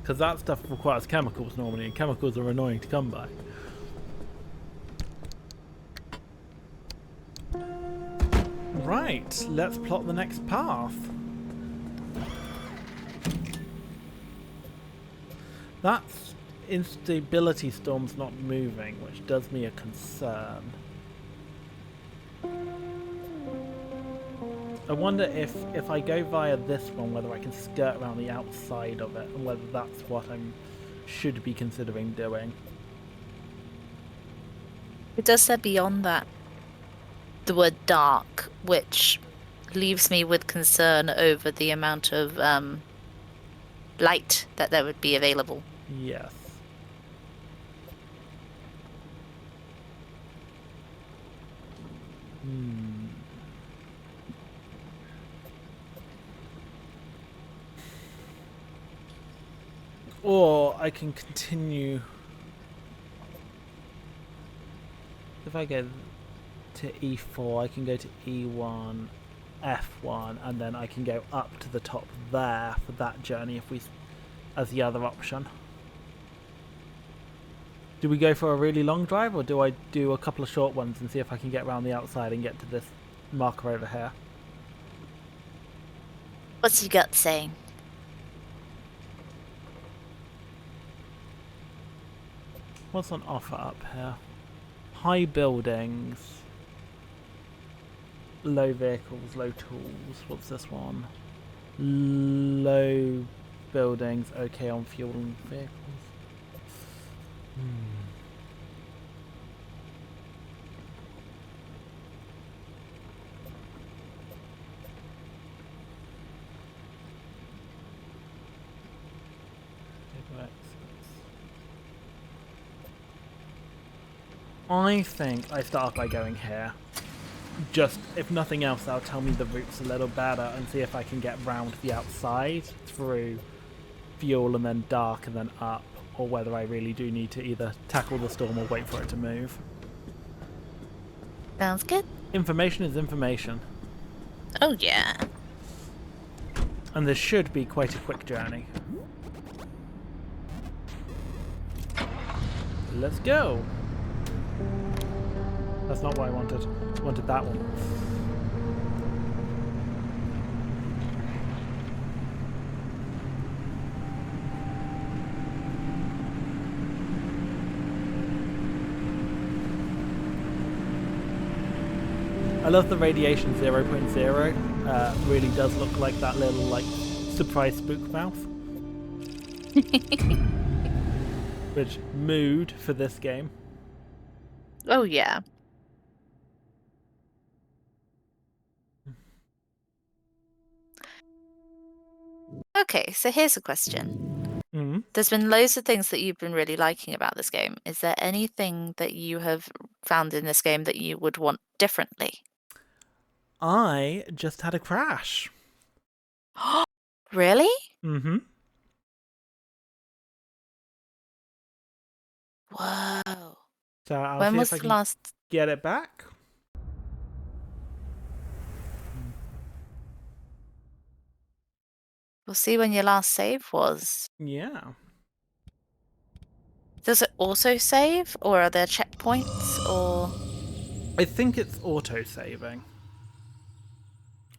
Because that stuff requires chemicals normally, and chemicals are annoying to come by. Right, let's plot the next path. That instability storm's not moving, which does me a concern. I wonder if I go via this one, whether I can skirt around the outside of it, and whether that's what I should be considering doing. It does say beyond that the word dark, which leaves me with concern over the amount of light that there would be available. Yes. Or I can continue. If I go to E4, I can go to E1, F1, and then I can go up to the top there for that journey if we, as the other option. Do we go for a really long drive, or do I do a couple of short ones and see if I can get around the outside and get to this marker over here? What's your gut saying? What's on offer up here? High buildings. Low vehicles, low tools. What's this one? Low buildings, okay on fuel and vehicles. I think I start off by going here. Just, if nothing else, that'll tell me the routes a little better and see if I can get round the outside through fuel and then dark and then up, or whether I really do need to either tackle the storm or wait for it to move. Sounds good. Information is information. Oh yeah. And this should be quite a quick journey. Let's go! That's not what I wanted. I wanted that one. I love the radiation 0.0. Really does look like that little, like, surprise spook mouth. Which, mood for this game. Oh yeah. Okay, so here's a question. Mm-hmm. There's been loads of things that you've been really liking about this game. Is there anything that you have found in this game that you would want differently? I just had a crash. Really? Mm-hmm. Whoa. So I'll When see was if I the can last... get it back. We'll see when your last save was. Yeah. Does it also save, or are there checkpoints, or... I think it's auto-saving.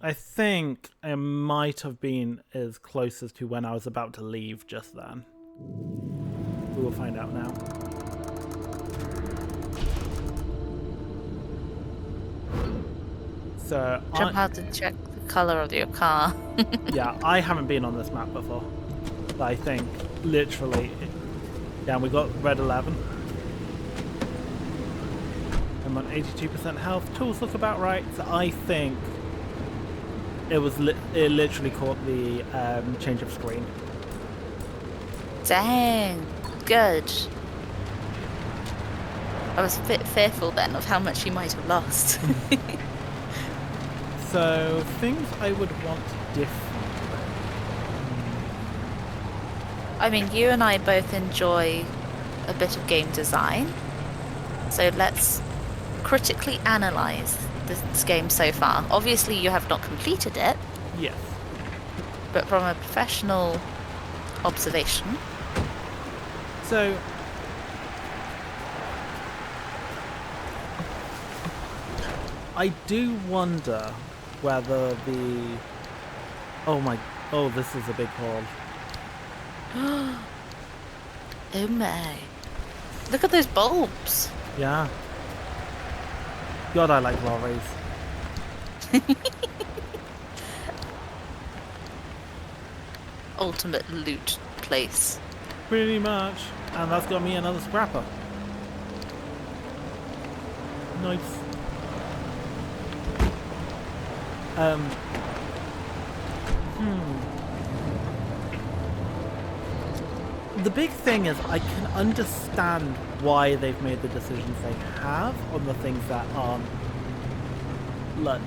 I think it might have been as close as to when I was about to leave just then. We will find out now. So Jump out to check the color of your car. yeah, I haven't been on this map before. I think literally, yeah, we got red 11. I'm on 82% health. Tools look about right. So I think it was it literally caught the change of screen. Dang, good. I was a bit fearful then of how much you might have lost. So things I would want different. I mean, you and I both enjoy a bit of game design, so let's critically analyze this game so far. Obviously, you have not completed it, Yes. but from a professional observation, So I do wonder whether the this is a big hall. oh my. Look at those bulbs. Yeah. God, I like lorries. Ultimate loot place. Pretty much. And that's got me another scrapper. Nice. The big thing is I can understand why they've made the decisions they have on the things that aren't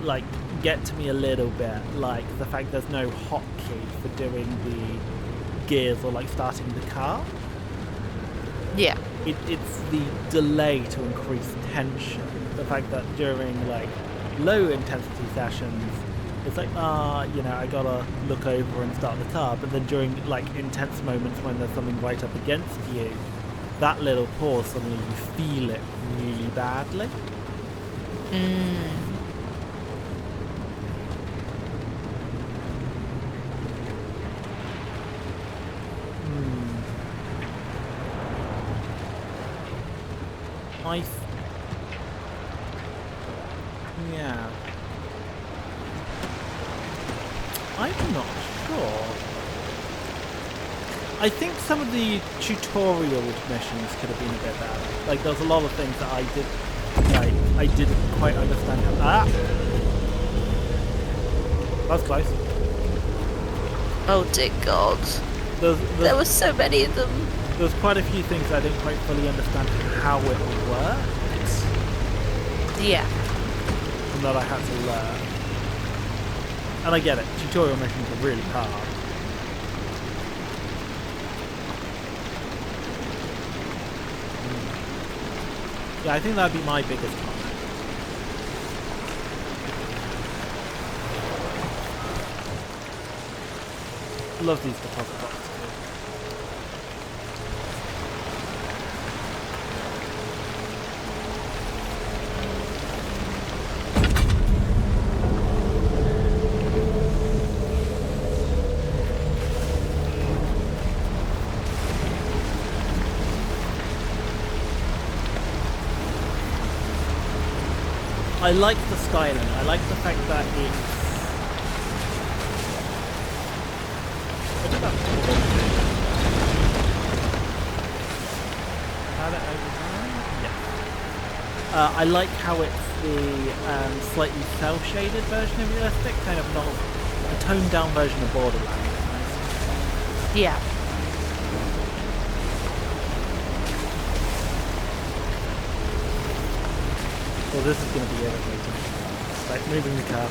like get to me a little bit, like the fact there's no hotkey for doing the gears or like starting the car. Yeah. It's the delay to increase tension. The fact that during like low intensity sessions, it's like, I gotta look over and start the car. But then during like intense moments when there's something right up against you, that little pause, suddenly you feel it really badly. Yeah. I'm not sure. I think some of the tutorial missions could have been a bit better. Like, there's a lot of things that I didn't quite understand. That's close. Oh dear God. There were so many of them. There's quite a few things I didn't quite fully understand how it worked. Yeah. And that I had to learn. And I get it, tutorial missions are really hard. Yeah, I think that'd be my biggest comment. Love these deposit boxes. I like the styling. I like the fact that it's... What did that Had it over there? Yeah. I like how it's the slightly cel-shaded version of realistic, kind of not a toned-down version of Borderlands. Yeah. Well, this is going to be irritating. Like, moving the car.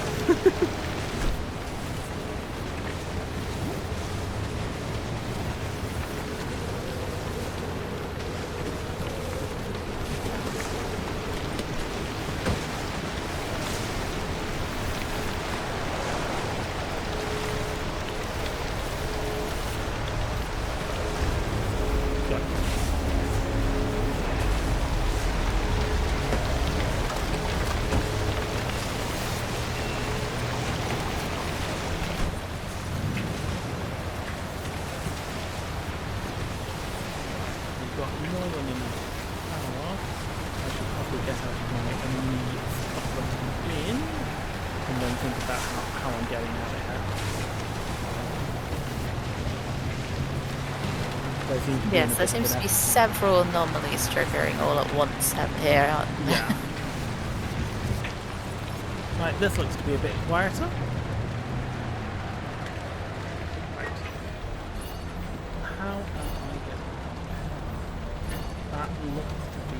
and then think about how I'm getting out of here. Yes, there seems to be several anomalies triggering all at once out here. Yeah. Right, this looks to be a bit quieter. Right. How am I getting? That looks to be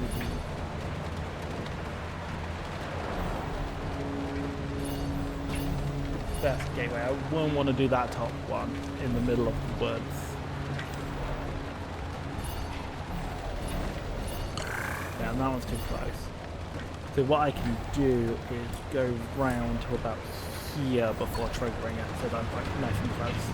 the best gateway. I won't want to do that top one in the middle of the woods. Yeah, and that one's too close. So what I can do is go round to about here before triggering it, so that I'm quite nice and close.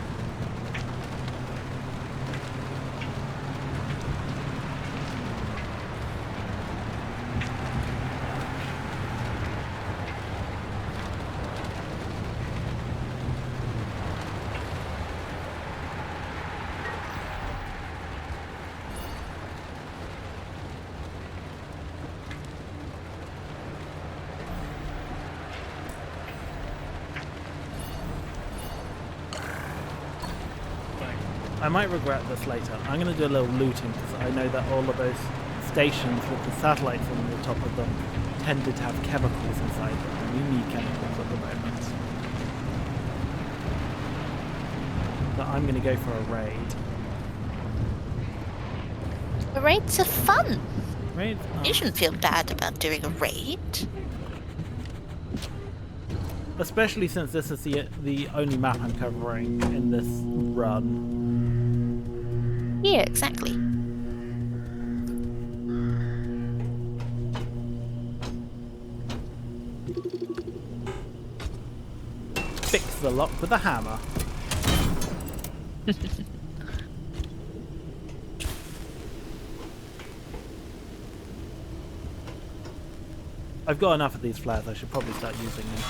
I might regret this later. I'm going to do a little looting because I know that all of those stations with the satellites on the top of them tended to have chemicals inside them, and we need chemicals at the moment. So I'm going to go for a raid. The raids are fun. Raids are... You shouldn't feel bad about doing a raid. Especially since this is the only map I'm covering in this run. Yeah, exactly. Fix the lock with a hammer. I've got enough of these flares, I should probably start using them.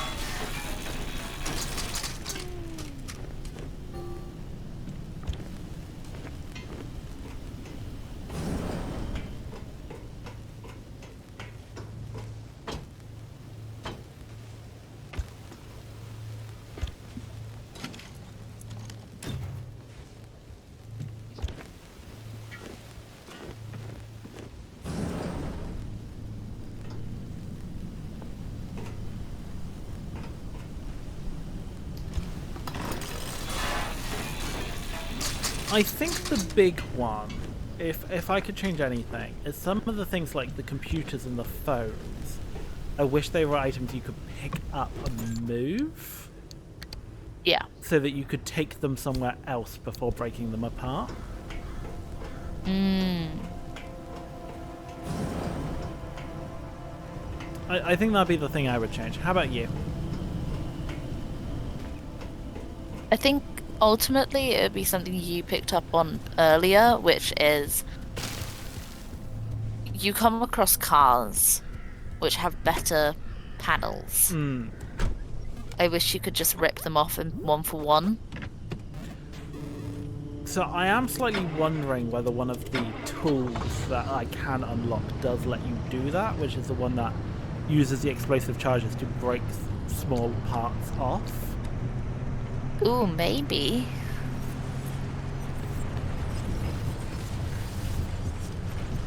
I think the big one, if I could change anything, is some of the things like the computers and the phones. I wish they were items you could pick up and move. Yeah. So that you could take them somewhere else before breaking them apart. I think that'd be the thing I would change. How about you? I think ultimately it would be something you picked up on earlier, which is you come across cars which have better panels. I wish you could just rip them off in one for one. So I am slightly wondering whether one of the tools that I can unlock does let you do that, which is the one that uses the explosive charges to break small parts off. Ooh, maybe.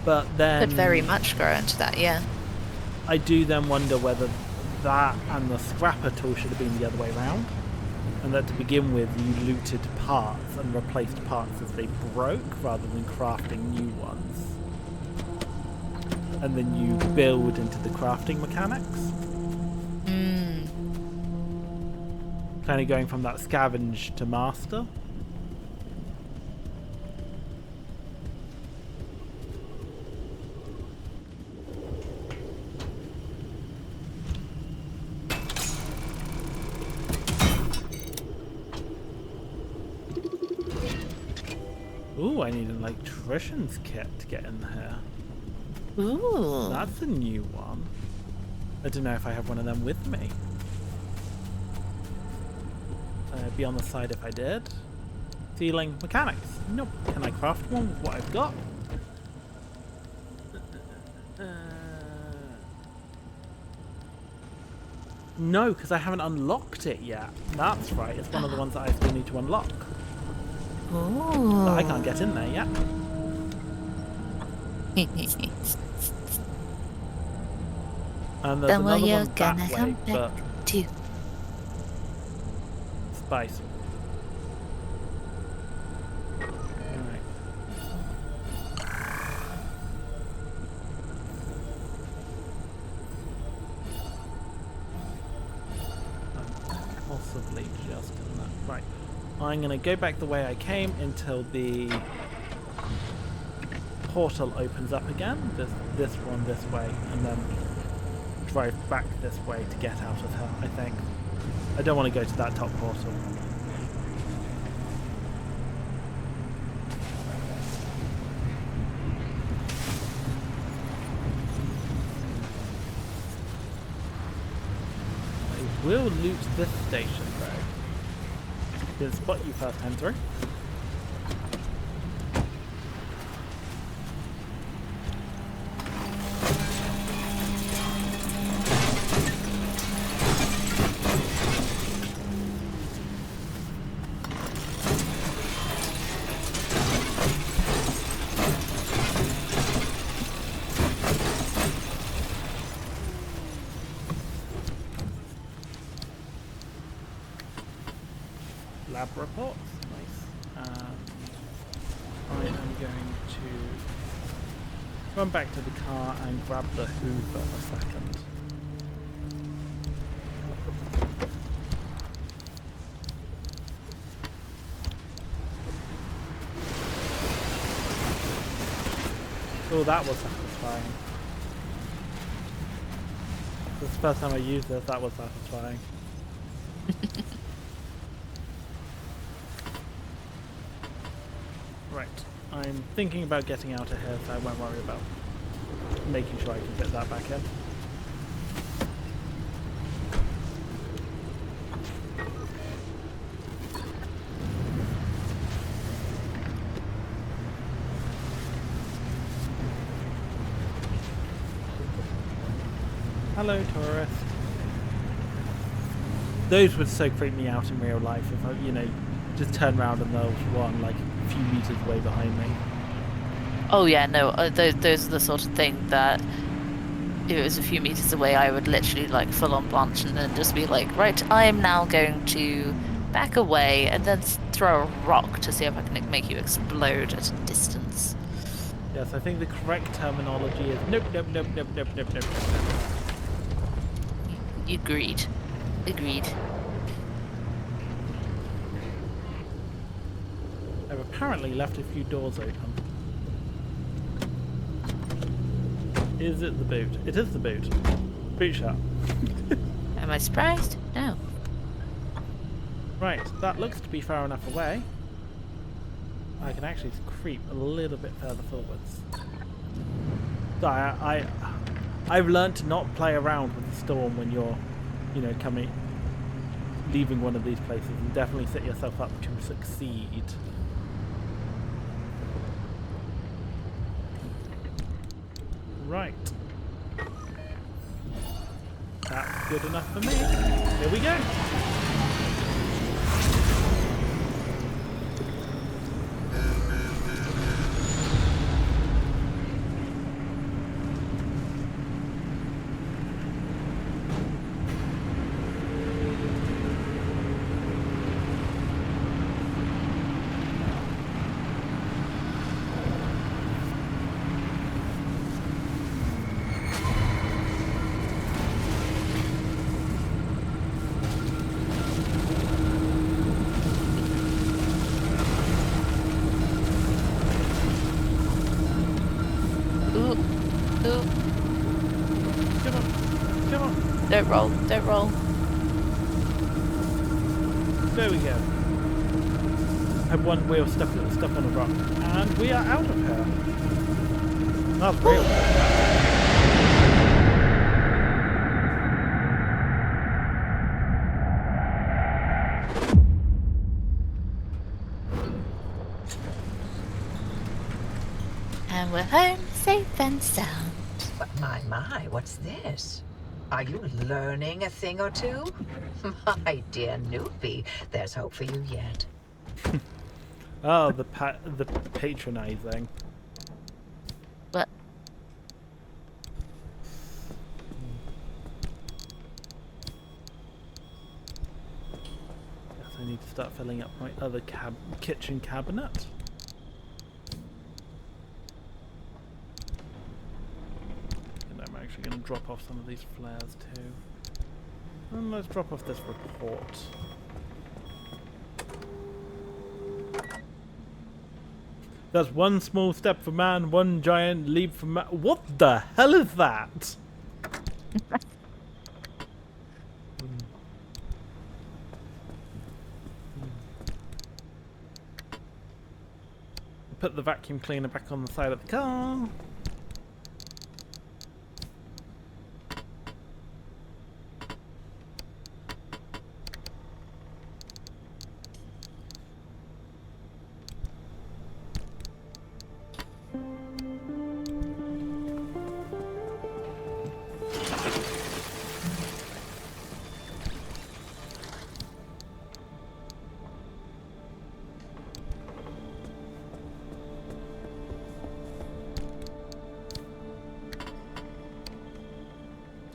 But then Could very much grow into that, yeah. I do then wonder whether that and the scrapper tool should have been the other way around, and that to begin with you looted parts and replaced parts as they broke rather than crafting new ones, and then you build into the crafting mechanics. Kind of going from that scavenge to master. Ooh, I need an electrician's kit to get in here. Ooh. That's a new one. I don't know if I have one of them with me. Be on the side if I did. Ceiling mechanics. Nope. Can I craft one with what I've got? No, because I haven't unlocked it yet. That's right. It's one of the ones that I still need to unlock. Ooh. But I can't get in there yet. And there's Then another you're one gonna that way, come but back to. spice. Alright. Possibly just in that. Right. I'm going to go back the way I came until the portal opens up again. This one this way, and then drive back this way to get out of her, I think. I don't want to go to that top portal. I will loot this station though. Didn't spot you first time through. Lab reports, nice. And I am going to run back to the car and grab the Hoover a second. Oh, that was satisfying. This is the first time I used this, that was satisfying. Right, I'm thinking about getting out of here, so I won't worry about making sure I can fit that back in. Hello, tourist. Those would so freak me out in real life if I, just turn around and there was one like a few meters away behind me. Oh yeah, no, those are the sort of thing that if it was a few meters away, I would literally like full on blanch and then just be like, right, I am now going to back away and then throw a rock to see if I can make you explode at a distance. Yes, I think the correct terminology is nope, nope, nope, nope, nope, nope, nope, nope. Agreed. Agreed. I've apparently left a few doors open. Is it the boot? It is the boot. Boot shut. Am I surprised? No. Right, that looks to be far enough away. I can actually creep a little bit further forwards. So I've learned to not play around with the storm when you're, leaving one of these places, and definitely set yourself up to succeed. Right. That's good enough for me. Here we go. Don't roll, don't roll. There we go. Have one wheel stuck on a rock. And we are out of here. That's real. And we're home, safe and sound. But my, what's this? Are you learning a thing or two? My dear newbie, there's hope for you yet. Oh, the patronizing. But Guess I need to start filling up my other kitchen cabinet. And I'm actually going to drop off some of these flares too. And let's drop off this report. That's one small step for man, one giant leap for man. What the hell is that? Put the vacuum cleaner back on the side of the car.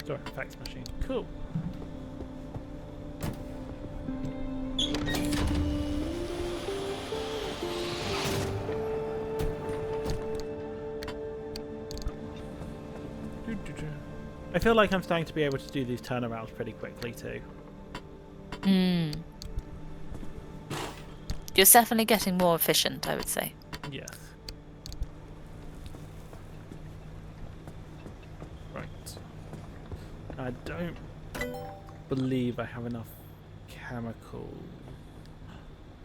Sorry, fax machine. Cool. I feel like I'm starting to be able to do these turnarounds pretty quickly too. You're definitely getting more efficient, I would say. Yes. Right. I don't believe I have enough chemicals.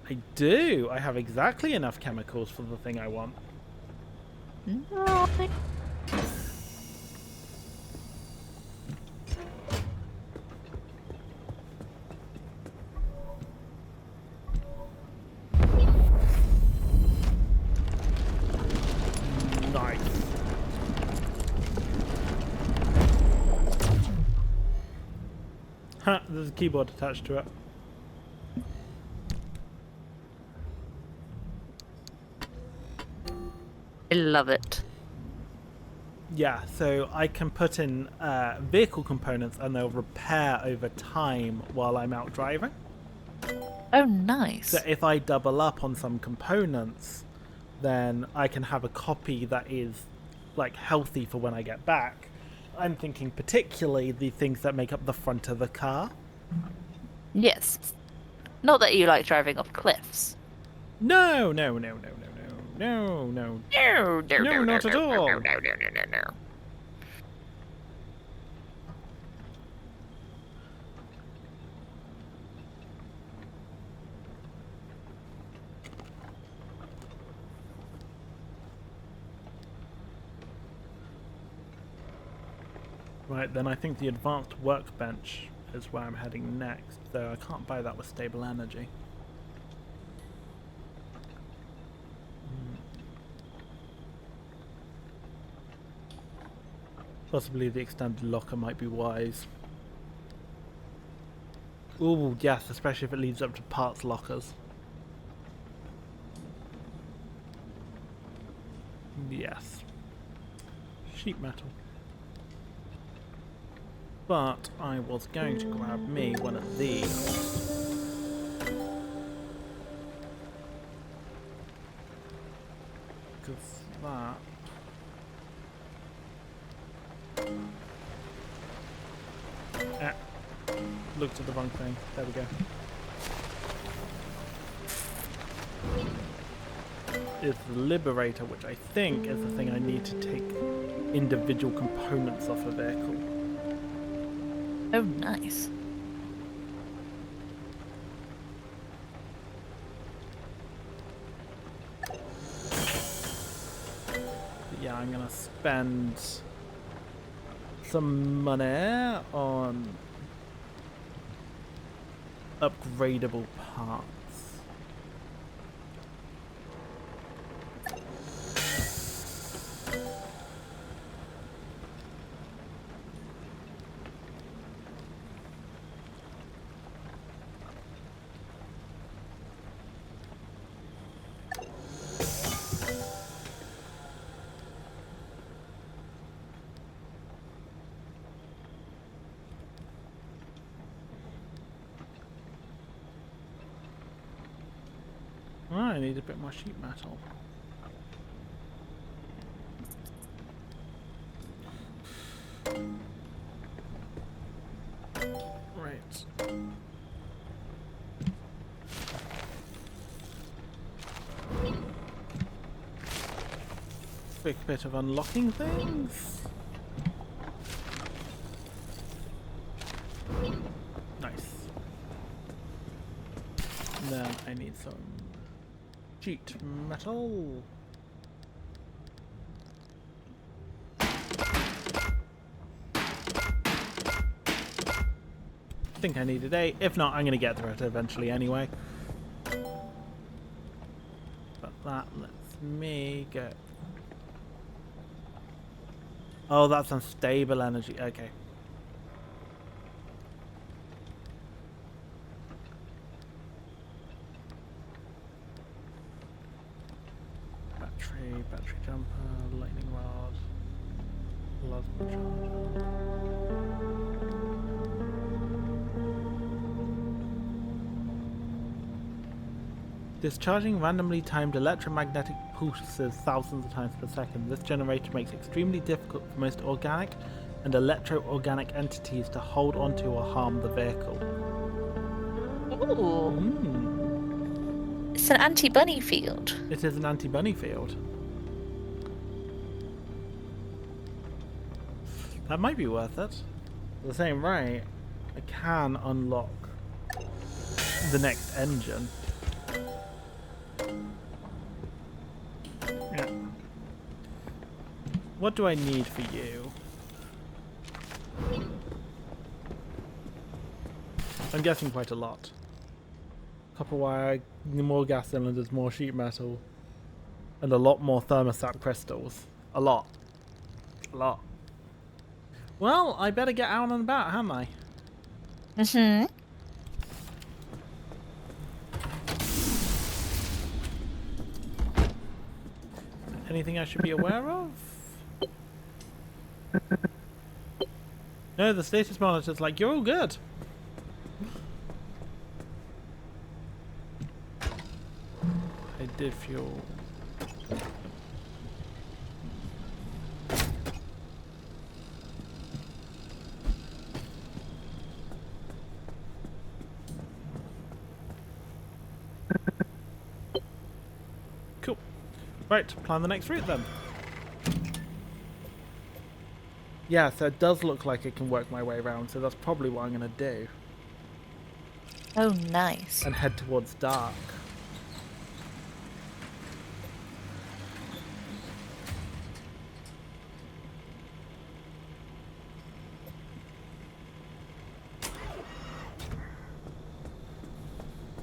I do! I have exactly enough chemicals for the thing I want. Nice. Ha! There's a keyboard attached to it. I love it. Yeah, so I can put in vehicle components and they'll repair over time while I'm out driving. Oh, nice. So if I double up on some components, then I can have a copy that is like healthy for when I get back. I'm thinking particularly the things that make up the front of the car. Yes. Not that you like driving off cliffs. No, no, no, no, no, no, no, no. No, not at all. No. Right, then I think the advanced workbench is where I'm heading next, though I can't buy that with stable energy. Possibly the extended locker might be wise. Ooh, yes, especially if it leads up to parts lockers. Yes. Sheet metal. But I was going to grab me one of these. Because that... looked at the wrong thing. There we go. Is the Liberator, which I think is the thing I need to take individual components off a vehicle. Oh, nice. But yeah, I'm gonna spend some money on upgradable parts. need a bit more sheet metal. Right. Quick bit of unlocking things. Nice. And then I need some sheet metal. I think I needed 8. If not, I'm going to get through it eventually anyway. But that lets me go. Oh, that's unstable energy. Okay. Battery jumper, lightning rod, plasma charger. Discharging randomly timed electromagnetic pulses thousands of times per second. This generator makes it extremely difficult for most organic and electro-organic entities to hold onto or harm the vehicle. Ooh. It's an anti-bunny field. It is an anti-bunny field. That might be worth it. At the same rate, I can unlock the next engine. Yeah. What do I need for you? I'm guessing quite a lot. Copper wire, more gas cylinders, more sheet metal, and a lot more thermostat crystals. A lot. A lot. Well, I better get out and about, haven't I? Mm-hmm. Anything I should be aware of? No, the status monitor's like, you're all good. I did fuel. Cool. Right, plan the next route then. Yeah, so it does look like it can work my way around, so that's probably what I'm going to do. Oh, nice. And head towards dark.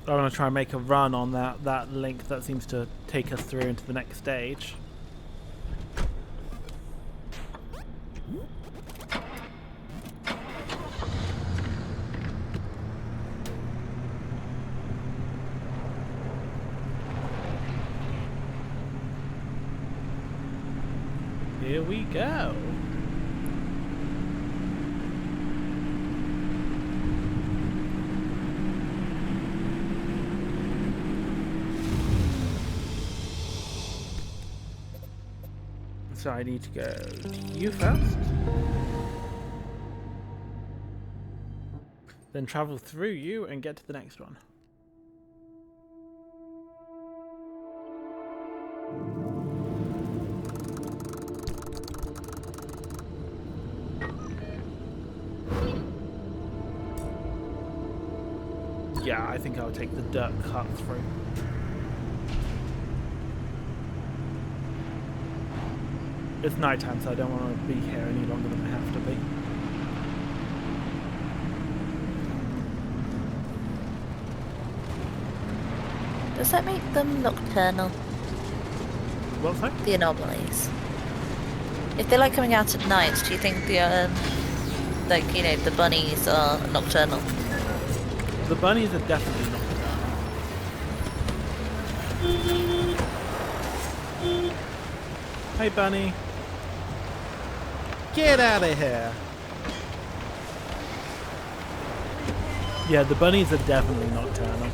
I want to try and make a run on that link that seems to take us through into the next stage. Here we go. So I need to go to you first. Then travel through you and get to the next one. Yeah, I think I'll take the dirt cut through. It's nighttime, so I don't want to be here any longer than I have to be. Does that make them nocturnal? What's that? The anomalies. If they like coming out at night, do you think the like, you know, the bunnies are nocturnal? The bunnies are definitely nocturnal. Hey, bunny. Get out of here. Yeah, the bunnies are definitely nocturnal.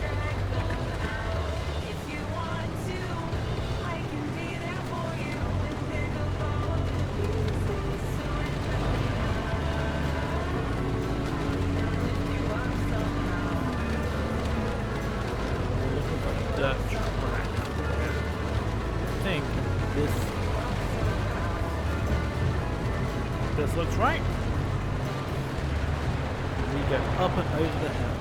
This looks right. We go up and over the hill.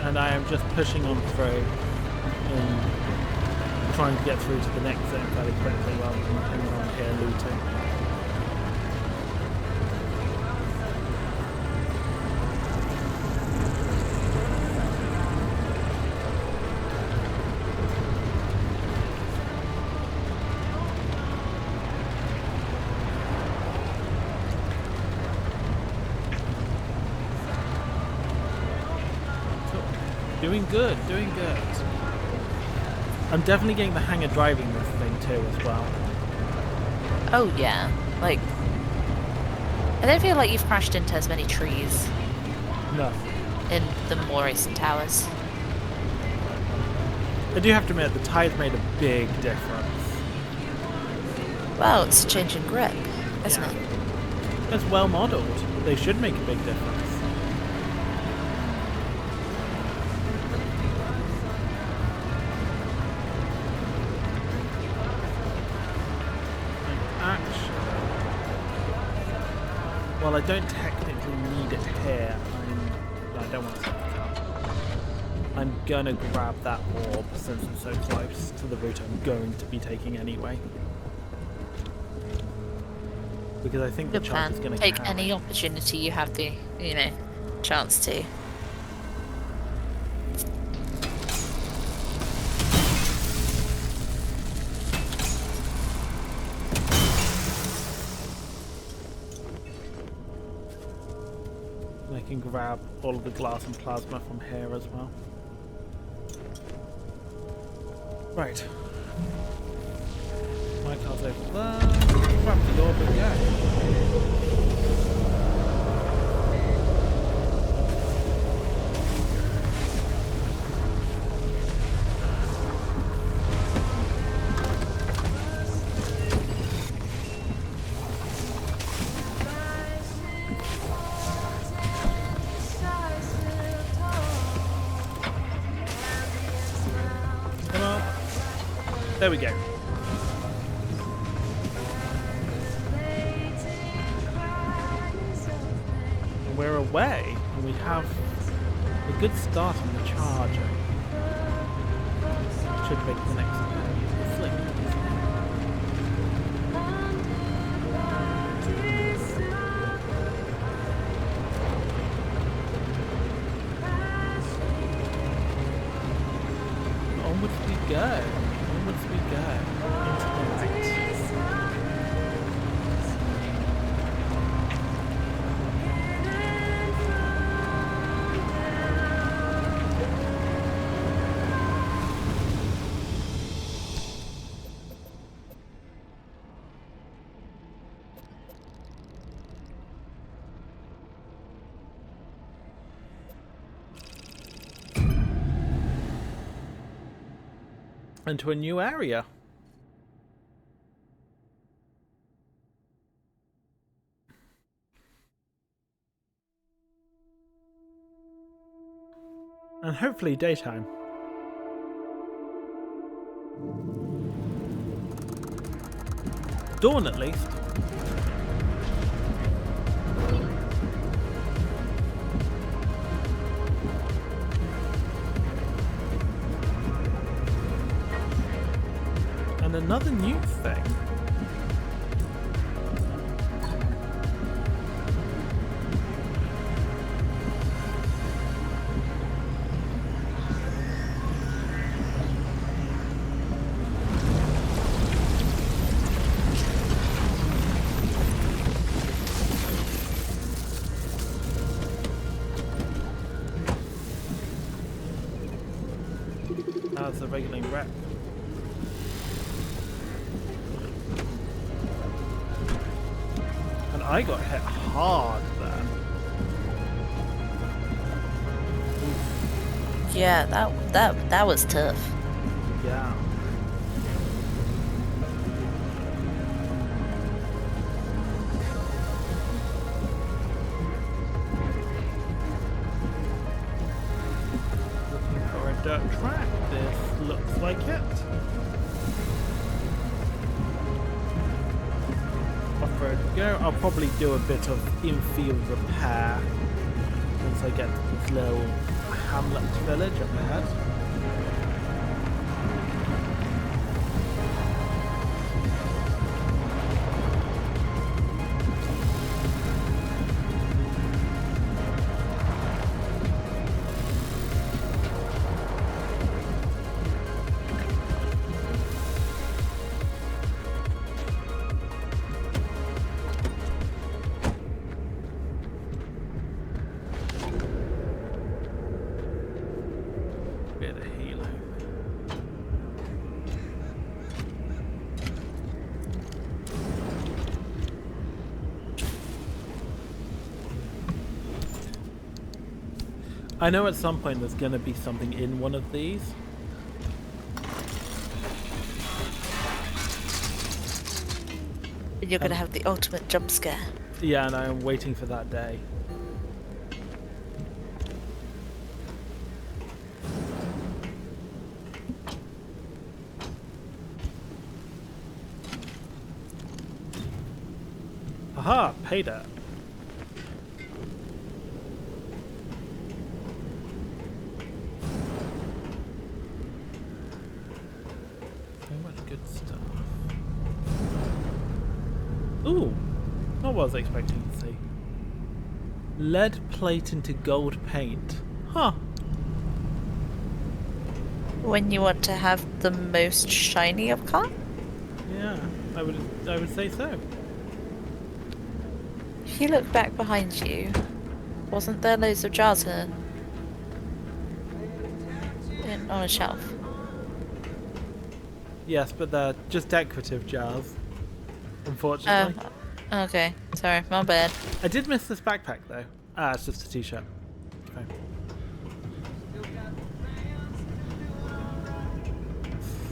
And I am just pushing on through and trying to get through to the next zone fairly quickly rather than hanging on here looting. Doing good, doing good. I'm definitely getting the hang of driving this thing too as well. Oh yeah, like I don't feel like you've crashed into as many trees No. in the more recent towers. I do have to admit, the tides made a big difference. Well, it's a change in grip, isn't Yeah. it? It's well modelled. They should make a big difference. Well, I don't technically need it here. I don't want to set it up. I'm gonna grab that orb since it's so close to the route I'm going to be taking anyway. Because I think the Good charge plan. is gonna Take carry. any opportunity you have the, chance to. I can grab all of the glass and plasma from here as well. Right. My car's over there. Grab the orb and go. Come on. There we go. And we're away, and we have a good start on the charger. Should make the next flick. Onwards we go. Onwards we go. Into the night. Into a new area. And hopefully daytime. Dawn at least. And another new thing. How's the regulating rep? And I got hit hard then. Yeah, that was tough. Yeah. Looking for a dirt track. This looks like it. Off-road go. I'll probably do a bit of in-field repair once I get to this little hamlet village up ahead. Bit of healing. I know at some point there's going to be something in one of these. You're gonna have the ultimate jump scare. Yeah, and I'm waiting for that day. Aha, pay that. So much good stuff. Ooh, not what I was expecting to see. Lead plate into gold paint. Huh. When you want to have the most shiny of car? Yeah, I would say so. If you look back behind you, wasn't there loads of jars on a shelf? Yes, but they're just decorative jars, unfortunately. Okay. Sorry, my bad. I did miss this backpack though. Ah, it's just a t-shirt. Okay.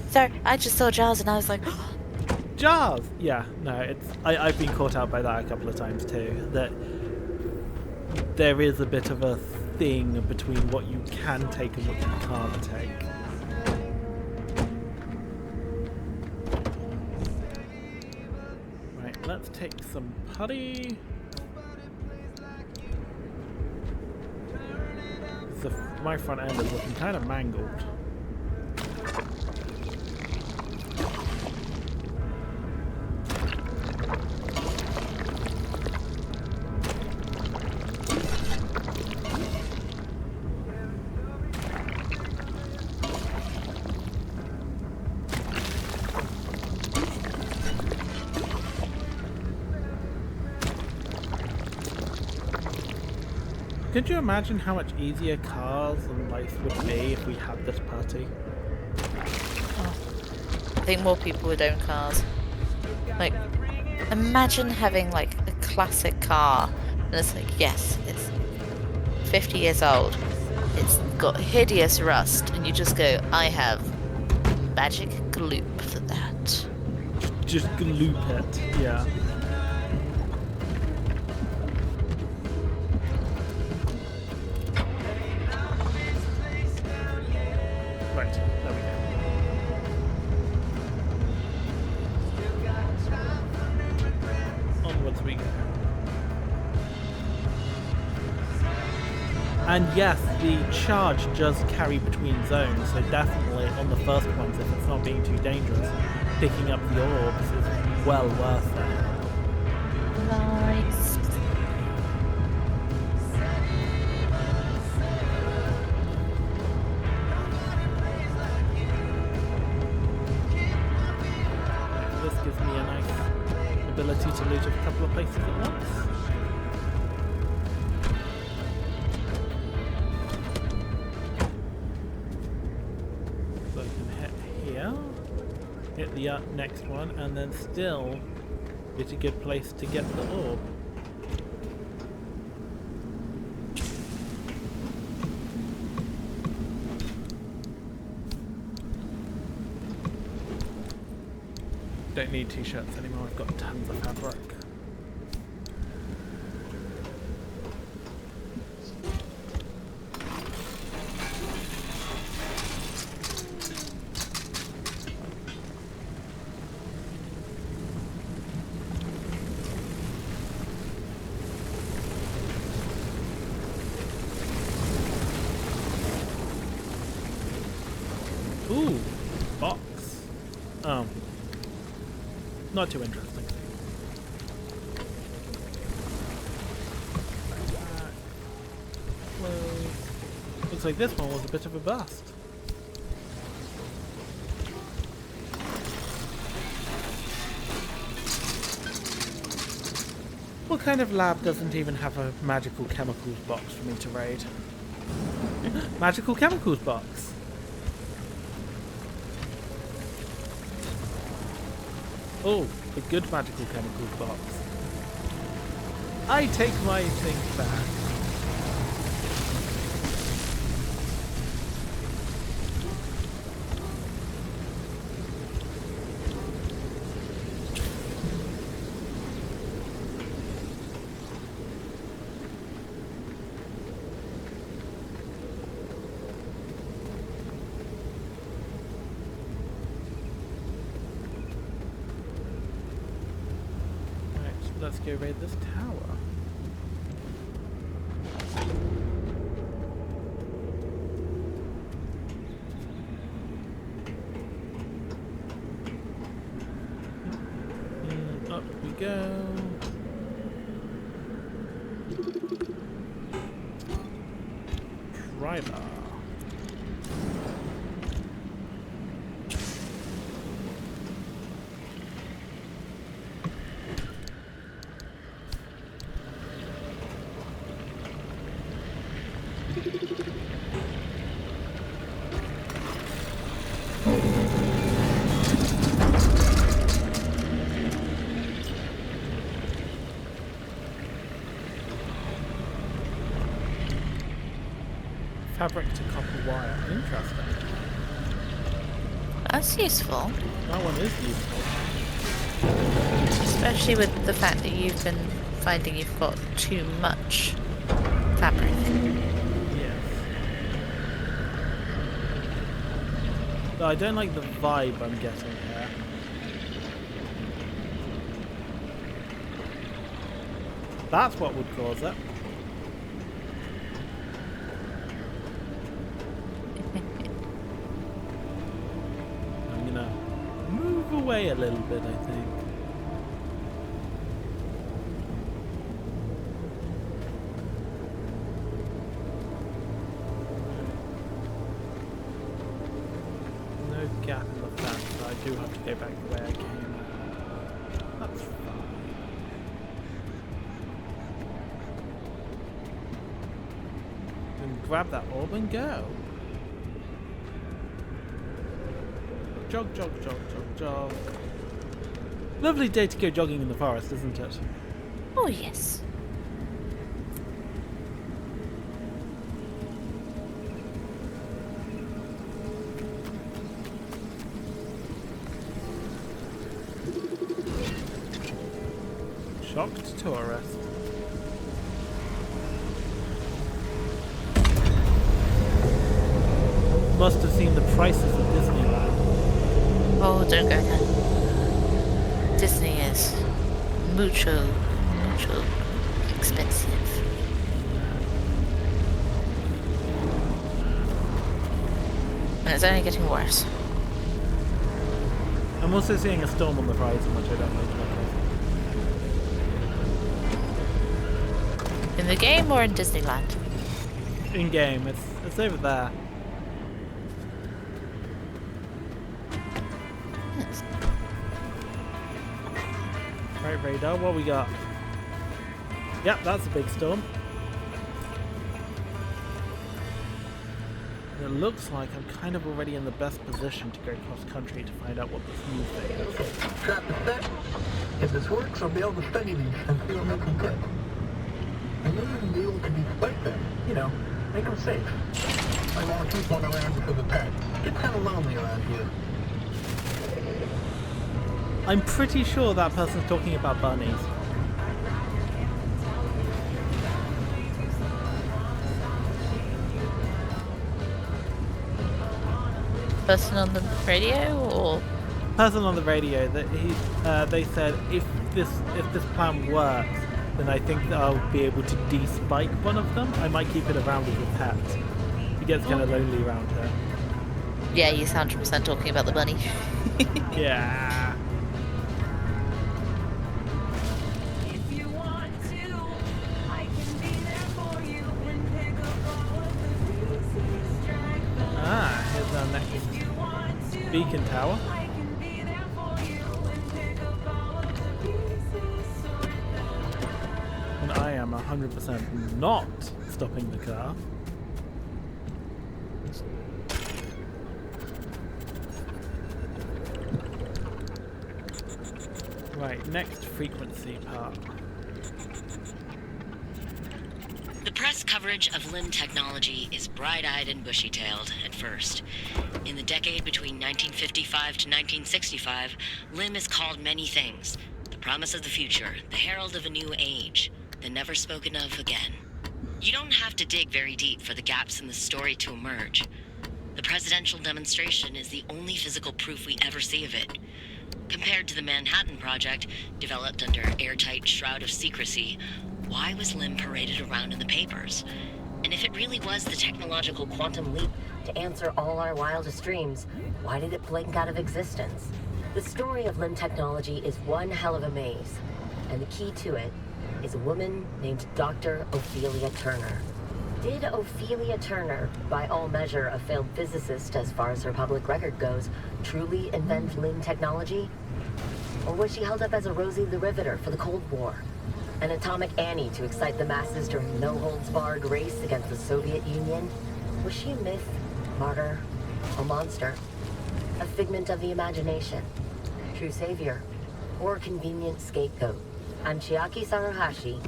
Sorry, I just saw jars and I was like, Jars! Yeah, no, it's I've been caught out by that a couple of times too. That there is a bit of a thing between what you can take and what you can't take. Right, let's take some putty. My front end is looking kind of mangled. Could you imagine how much easier cars and life would be if we had this party? I think more people would own cars. Like, imagine having like a classic car, and it's like, yes, it's 50 years old, it's got hideous rust, and you just go, I have magic gloop for that. Just gloop it, yeah. Right, there we go. Onwards we go. And yes, the charge does carry between zones, so definitely on the first ones, if it's not being too dangerous, picking up the orbs is well worth it. Nice. This gives me a nice ability to loot a couple of places at once. So the next one, and then still it's a good place to get the orb. Don't need t-shirts anymore, I've got tons of fabric. Ooh, box. Oh. Not too interesting. Close. Looks like this one was a bit of a bust. What kind of lab doesn't even have a magical chemicals box for me to raid? Magical chemicals box. Oh, the good magical chemicals box. I take my things back. Let's go raid this tower. Up we go. Driver. Fabric to copper wire. Interesting. That's useful. That one is useful. Especially with the fact that you've been finding you've got too much fabric. Yes. But I don't like the vibe I'm getting here. That's what would cause it. I'm gonna move away a little bit, I think. No gap in the fence, so I do have to go back the way I came. That's fine. Then grab that orb and go. Jog, jog, jog, jog, jog. Lovely day to go jogging in the forest, isn't it? Oh yes. Shocked tourist. Must have seen the prices of Disneyland. Oh, don't go there. Disney is mucho expensive. And it's only getting worse. I'm also seeing a storm on the horizon, which I don't like. In the game or in Disneyland? In game, it's over there. Yes. Right, radar, what we got? Yep, that's a big storm. It looks like I'm kind of already in the best position to go cross country to find out what this new thing is. Okay, trap is set. If this works, I'll be able to study these and see what makes them tick. And then I'll be able to despite them. You know, make them safe. I want to keep one around for the pet. It's kind of lonely around here. I'm pretty sure that person's talking about bunnies. Person on the radio, or Person on the radio that they said if this plan works, then I think that I'll be able to de-spike one of them. I might keep it around as a pet. It gets kind of lonely around here. yeah, he's 100% talking about the bunny. Yeah. Ah, here's our next beacon tower. And I am 100% not stopping the car. Right, next frequency part. The press coverage of LIM technology is bright-eyed and bushy-tailed at first. In the decade between 1955 to 1965, LIM is called many things. The promise of the future, the herald of a new age, the never spoken of again. You don't have to dig very deep for the gaps in the story to emerge. The presidential demonstration is the only physical proof we ever see of it. Compared to the Manhattan Project, developed under airtight shroud of secrecy, why was LIM paraded around in the papers? And if it really was the Technological quantum leap to answer all our wildest dreams, why did it blink out of existence? The story of LIM technology is one hell of a maze, and the key to it is a woman named Dr. Ophelia Turner. Did Ophelia Turner, by all measure a failed physicist as far as her public record goes, truly invent LIM technology? Or was she held up as a Rosie the Riveter for the Cold War? An atomic Annie to excite the masses during a no-holds-barred race against the Soviet Union? Was she a myth, martyr, a monster? A figment of the imagination? True savior? Or convenient scapegoat? I'm Chiaki Saruhashi,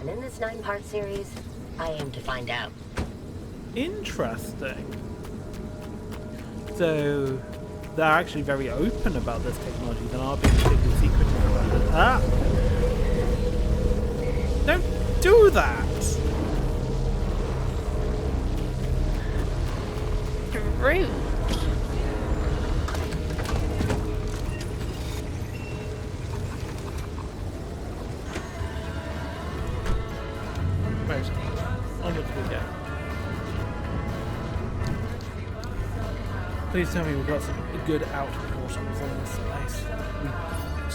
and in this 9-part series, I aim to find out. Interesting. So they're actually very open about this technology. They're not being particularly secretive about it. Ah! Don't do that! Rude. Right. Onwards we go. Please tell me we've got some good out portals on this place. We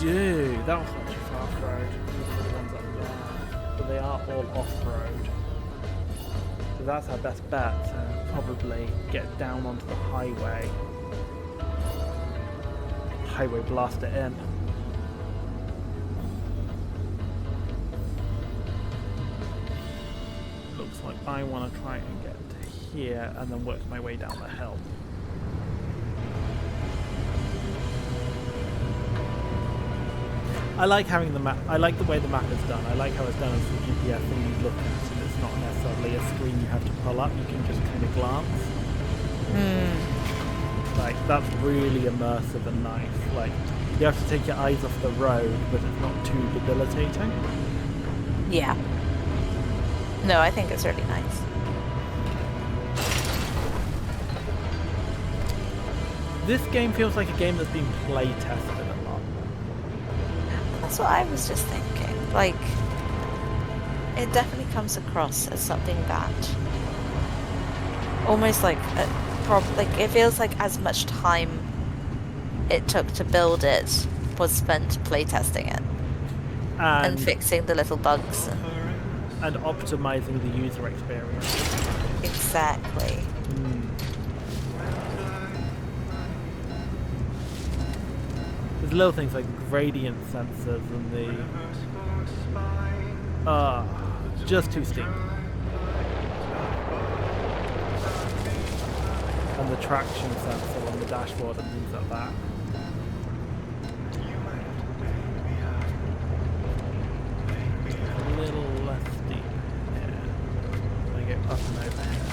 do. That one's not too far off-road. These are the ones up there. But they are all off-road. So that's our best bet. So probably get down onto the highway. Highway blast it in. Looks like I want to try and get to here and then work my way down the hill. I like having the map. I like the way the map is done. I like how it's done as the GPS thing you look at, and it's not necessarily a screen you have to pull up. You can just kind of glance. Like that's really immersive and nice. Like you have to take your eyes off the road, but it's not too debilitating. Yeah. No, I think it's really nice. This game feels like a game that's been play tested a lot. That's what I was just thinking. Like, it definitely comes across as something that almost like it feels like as much time it took to build it was spent playtesting it and fixing the little bugs and optimizing the user experience. Exactly. There's little things like gradient sensors and the just too steep. and the traction sensor on the dashboard and things like that. A little less steep. Yeah. I get up and over here.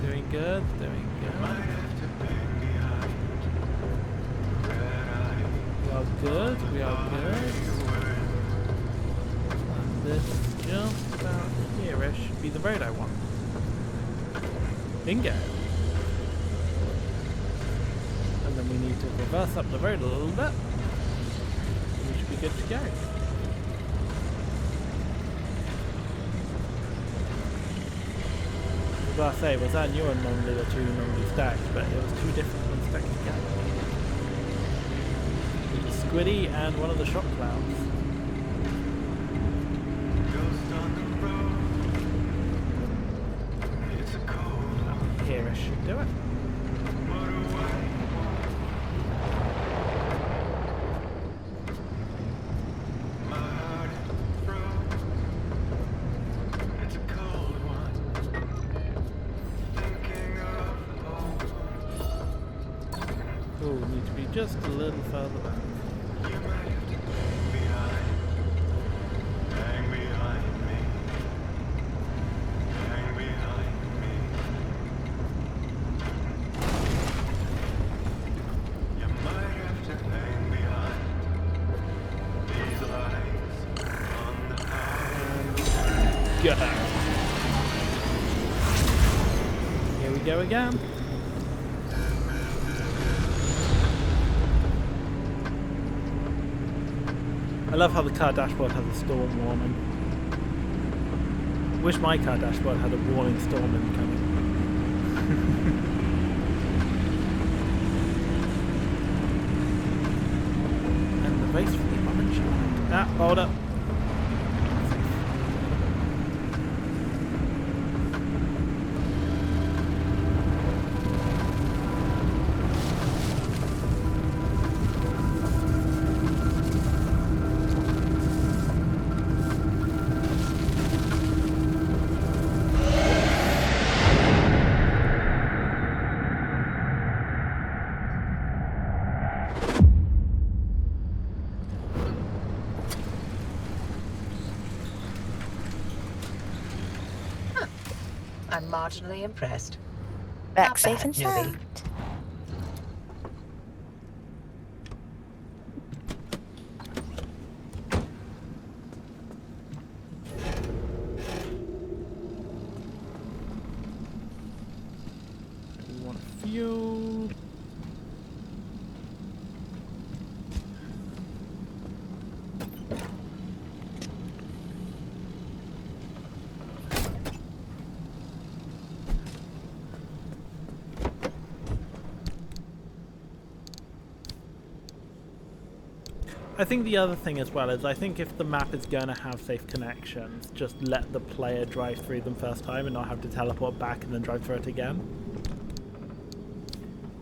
Doing good, doing good. We are good, we are good. And this just about here-ish should be the road I want. Bingo! And then we need to reverse up the road a little bit. We should be good to go. I was about to say, was that new anomaly or two anomaly stacked, but it was two different ones stacked together. Squiddy and one of the shock clouds. Here I should do it. Oh, we need to be just a little further back. Go. Here we go again. I love how the car dashboard has a storm warning. Wish my car dashboard had a warning storm incoming. And the race for the orange light. Ah, hold up. I'm marginally impressed. Back Not safe bad, and newbie. sound. We want fuel. I think the other thing as well is I think if the map is going to have safe connections, just let the player drive through them first time and not have to teleport back and then drive through it again.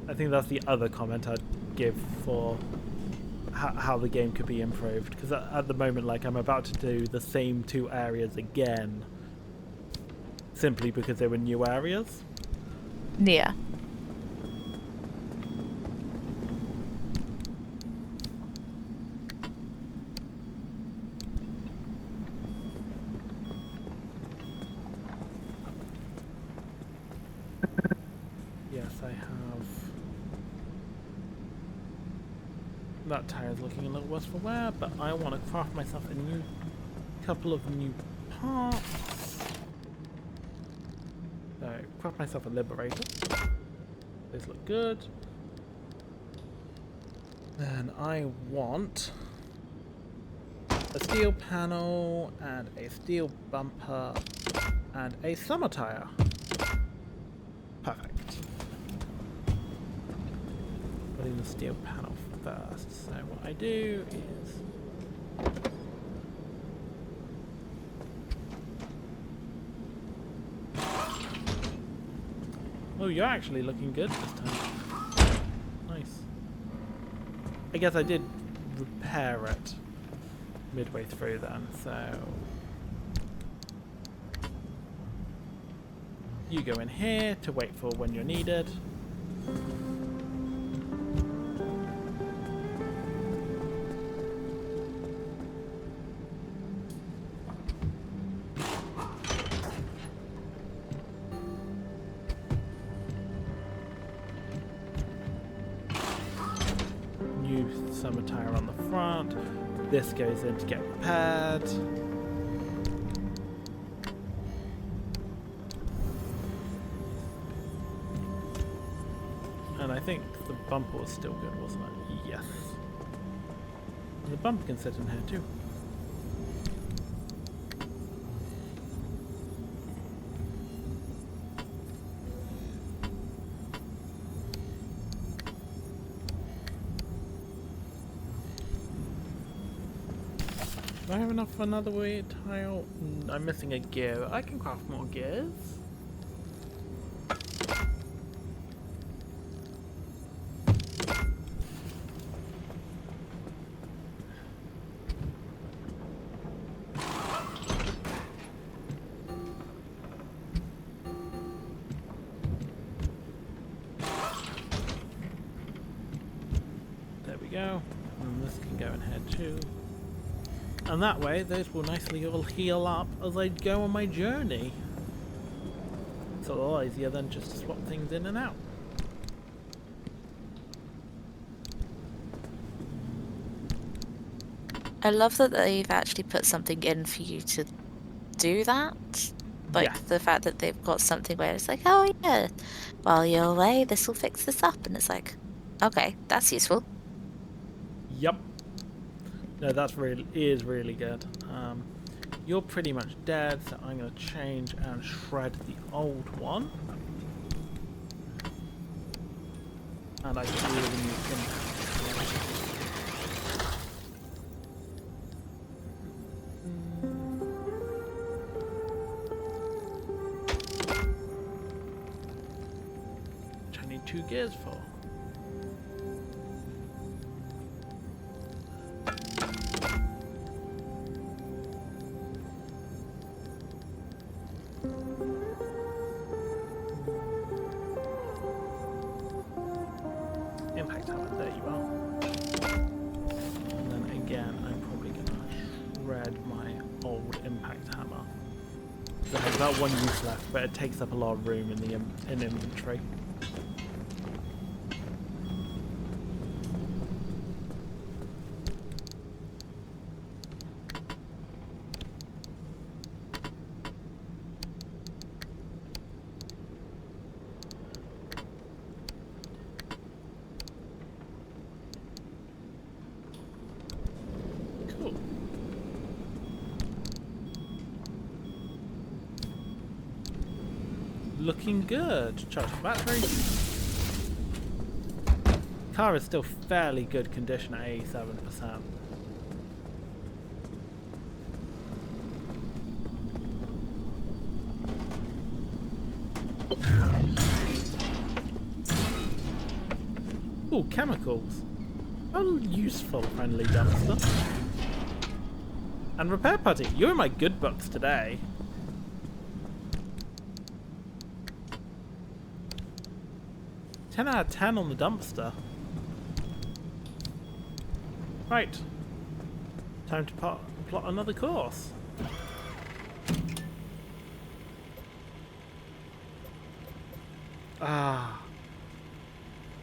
I think that's the other comment I'd give for how the game could be improved, because at the moment, like, I'm about to do the same two areas again simply because they were new areas. Yeah. Yes, I have. That tire's looking a little worse for wear, but I want to craft myself a couple of new parts. So, craft myself a liberator. Those look good. Then I want a steel panel and a steel bumper and a summer tire. Perfect. Putting the steel panel first. So what I do is oh, you're actually looking good this time. Nice. I guess I did repair it midway through then, so You go in here to wait for when you're needed. New summer tire on the front. This goes in to get repaired. And I think the bumper was still good, wasn't it? Yes. And the bumper can sit in here too. Do I have enough for another weird tile? I'm missing a gear. I can craft more gears. There we go. And this can go in here too. And that way, those will nicely all heal up as I go on my journey. It's a lot easier than just to swap things in and out. I love that they've actually put something in for you to do that. Like Yeah. the fact that they've got something where it's like, oh yeah, while you're away, this will fix this up. And it's like, okay, that's useful. Yup. No, that's really good. You're pretty much dead, so I'm going to change and shred the old one. And I can really use impact. Which I need 2 gears for. Impact hammer, there you are. And then again, I'm probably going to shred my old impact hammer. So I have about 1 use left, but it takes up a lot of room in the in inventory. Cool. Looking good. Charge the battery. Car is still fairly good condition at 87%. Ooh, chemicals. Oh, useful, friendly dumpster. And repair putty. You're in my good books today. Ten out of 10 on the dumpster. Right. Time to plot another course. Ah.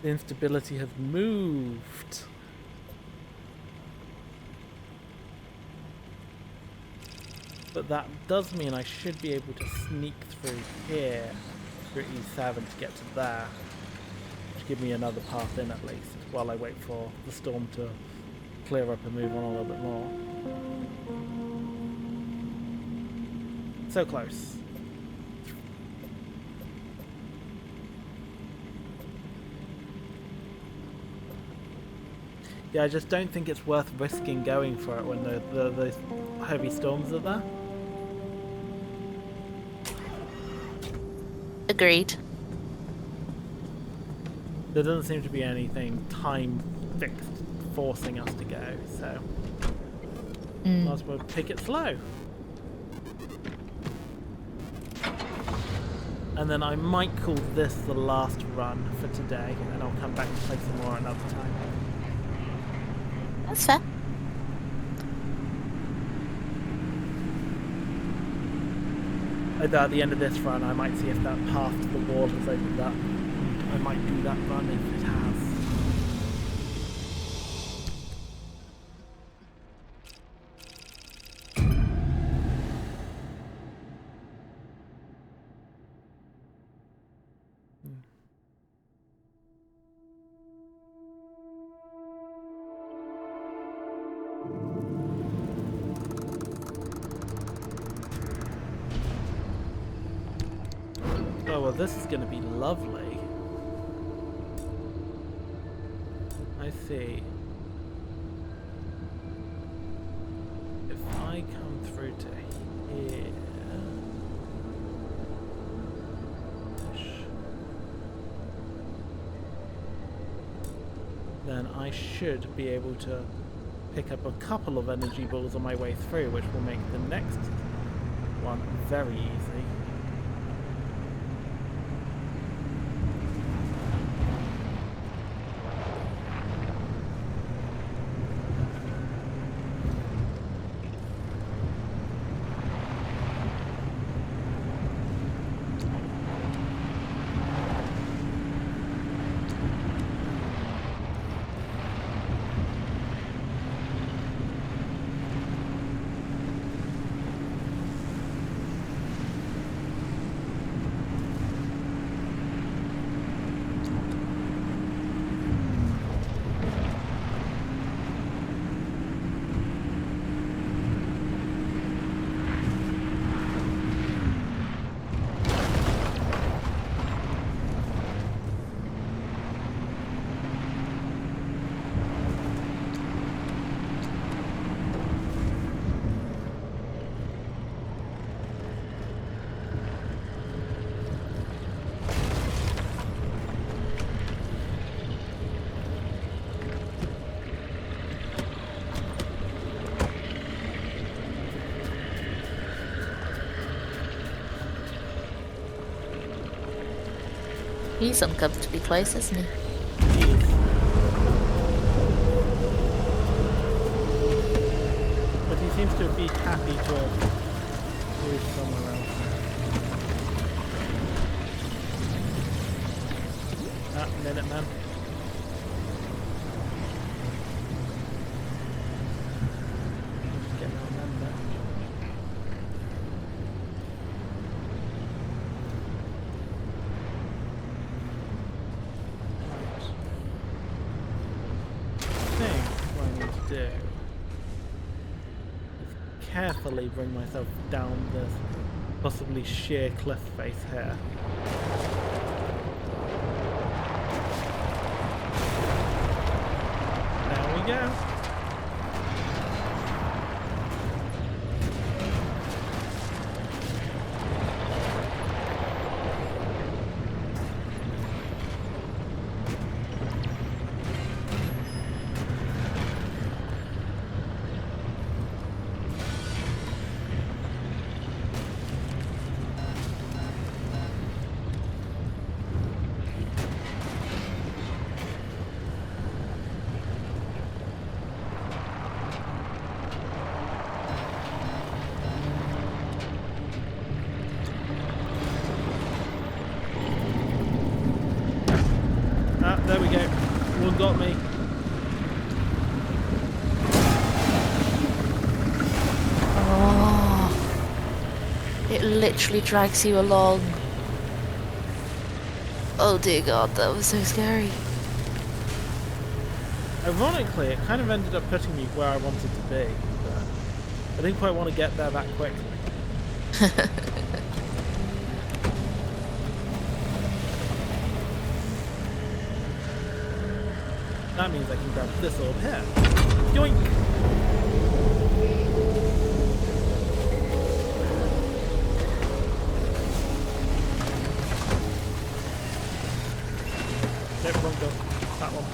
The instability has moved. But that does mean I should be able to sneak through here, through E7 to get to there. Which give me another path in at least, while I wait for the storm to clear up and move on a little bit more. So close. Yeah, I just don't think it's worth risking going for it when those heavy storms are there. Agreed. There doesn't seem to be anything time fixed forcing us to go, so might as well take it slow. And then I might call this the last run for today, and I'll come back and play some more another time. That's fair. Although at the end of this run, I might see if that path to the wall has opened up. I might do that run if it has. Oh, well, this is going to be lovely. I see. If I come through to here... then I should be able to pick up a couple of energy balls on my way through, which will make the next one very easy. He's uncomfortably close, isn't he? But he seems to be happy to have moved somewhere else. Ah, Minuteman. Get around them there. Do is carefully bring myself down this possibly sheer cliff face here. There we go. There we go. One got me. Oh, it literally drags you along. Oh dear God, that was so scary. Ironically, it kind of ended up putting me where I wanted to be, but I didn't quite want to get there that quickly. That means I can grab this orb here. Yoink! Nope, wrong door. That one.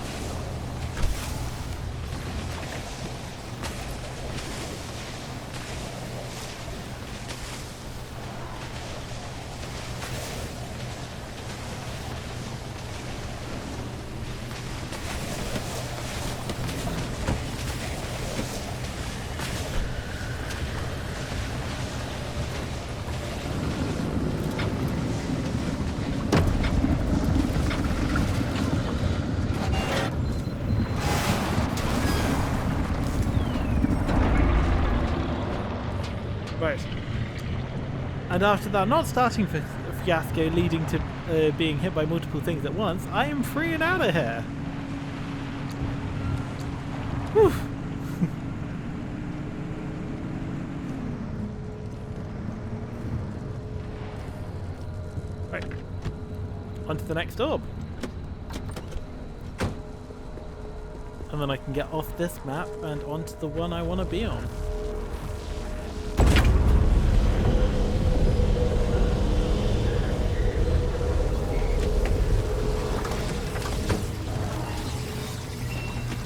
Right. And after that, not starting for a fiasco leading to being hit by multiple things at once, I am free and out of here. Whew. Right. On to the next orb. And then I can get off this map and onto the one I want to be on.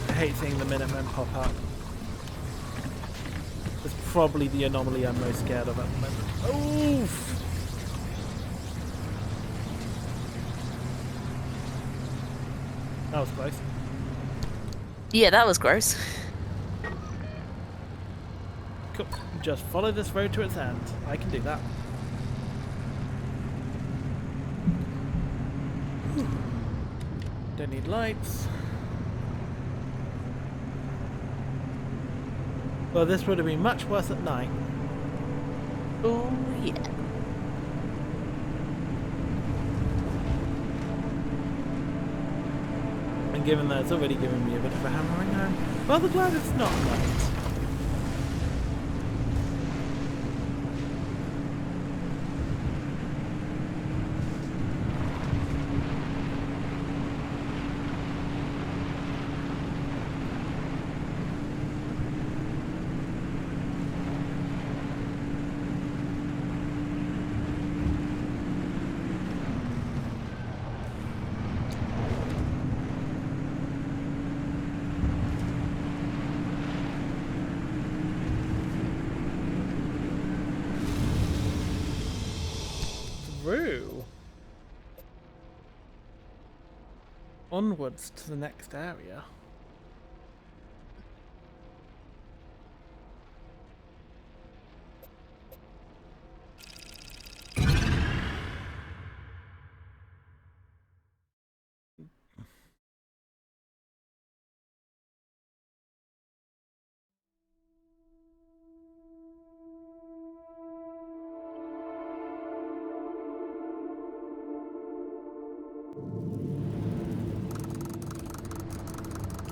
I hate seeing the Minutemen pop up. It's probably the anomaly I'm most scared of at the moment. Oof! That was close. Yeah, that was gross. Cool. Just follow this road to its end. I can do that. Whew. Don't need lights. Well, this would have been much worse at night. Oh, yeah. And given that it's already given me a bit of a hammering, I'm rather glad it's not night. Through. Onwards to the next area.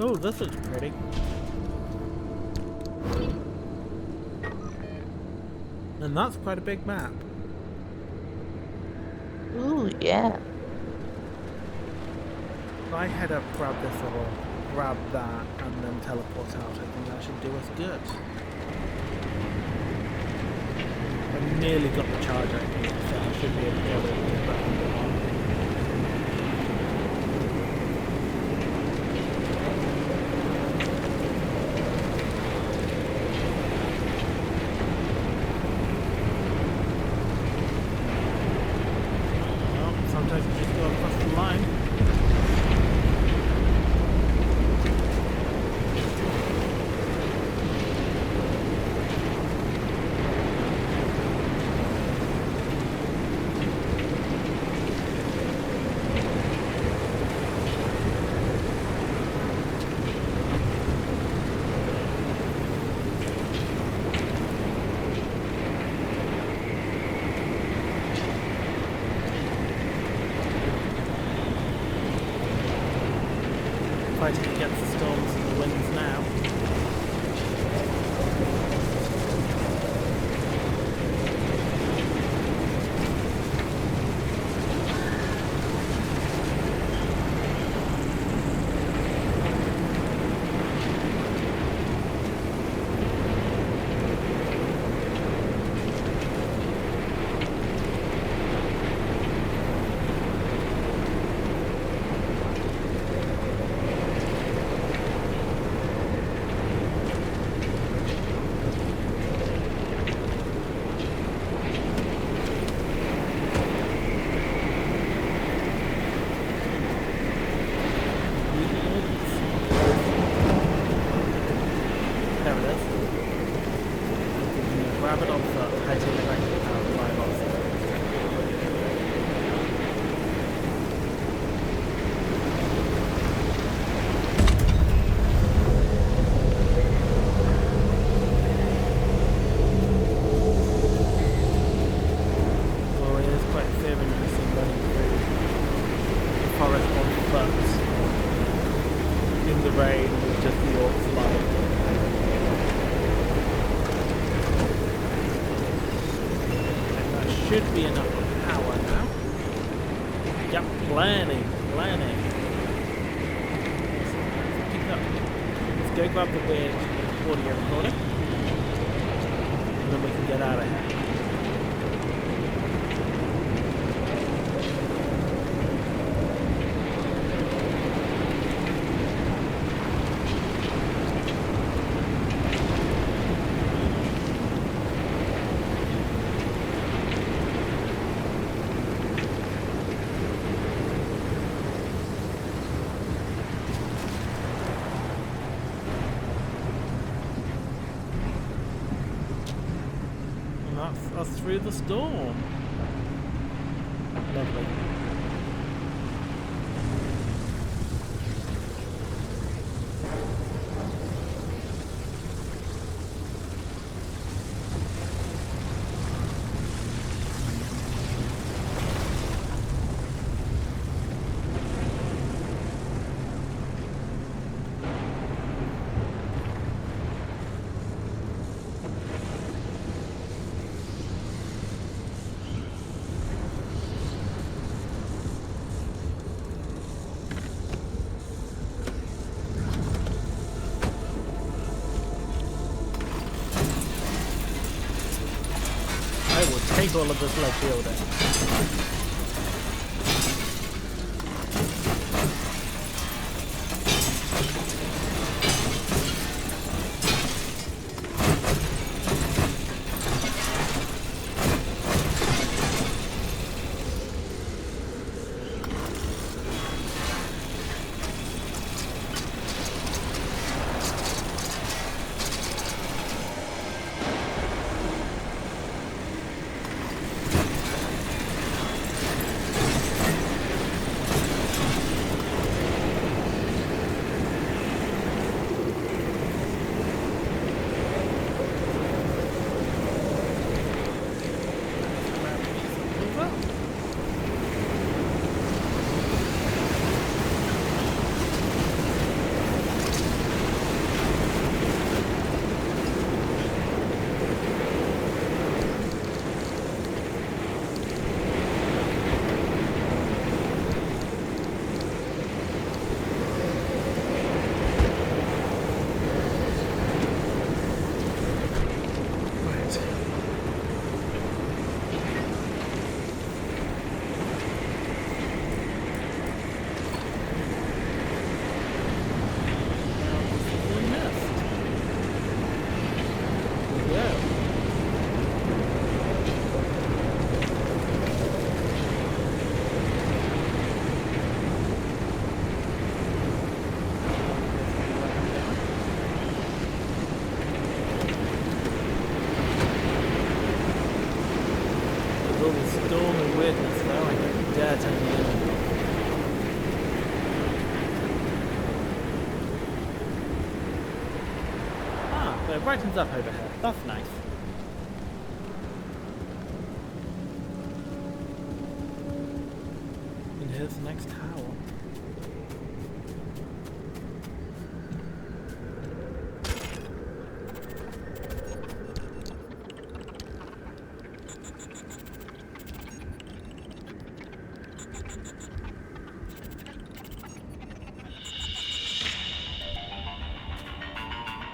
Oh, this looks pretty. And that's quite a big map. Ooh, yeah. If I head up, grab this or grab that, and then teleport out, I think that should do us good. I've nearly got the charge I need, so I should be able to get it back on. Sometimes you just go across the line. Fighting against the storms and the winds now. There it is. Grab it on foot, I take it back to the power of my boss. should be enough power now. Yep, plenty. Pick up. Let's go grab the weird audio recorder. And then we can get out of here. Us through the storm. Lovely. I will take all of this lead building. So it brightens up over here. That's nice. And here's the next tower.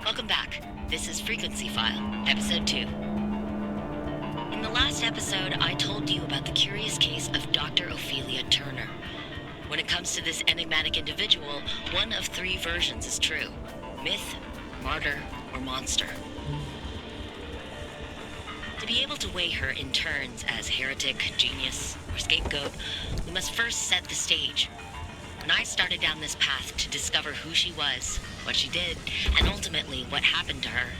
Welcome back. This is Frequency File, Episode 2. In the last episode, I told you about the curious case of Dr. Ophelia Turner. When it comes to this enigmatic individual, one of three versions is true: myth, martyr, or monster. To be able to weigh her in turns as heretic, genius, or scapegoat, we must first set the stage. When I started down this path to discover who she was, what she did, and ultimately what happened to her,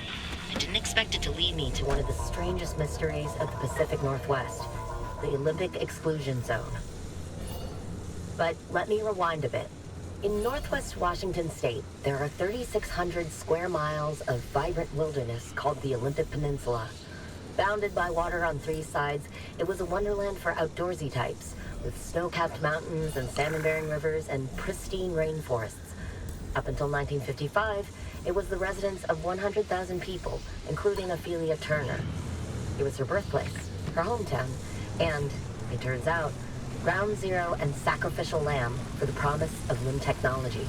I didn't expect it to lead me to One of the strangest mysteries of the Pacific Northwest, the Olympic exclusion zone. But let me rewind a bit. In northwest Washington state, there are 3,600 square miles of vibrant wilderness called the Olympic Peninsula. Bounded by water on three sides, it was a wonderland for outdoorsy types, with snow-capped mountains and salmon-bearing rivers and pristine rainforests. Up until 1955, it was the residence of 100,000 people, including Ophelia Turner. It was her birthplace, her hometown, And, it turns out, ground zero and sacrificial lamb for the promise of limb technology.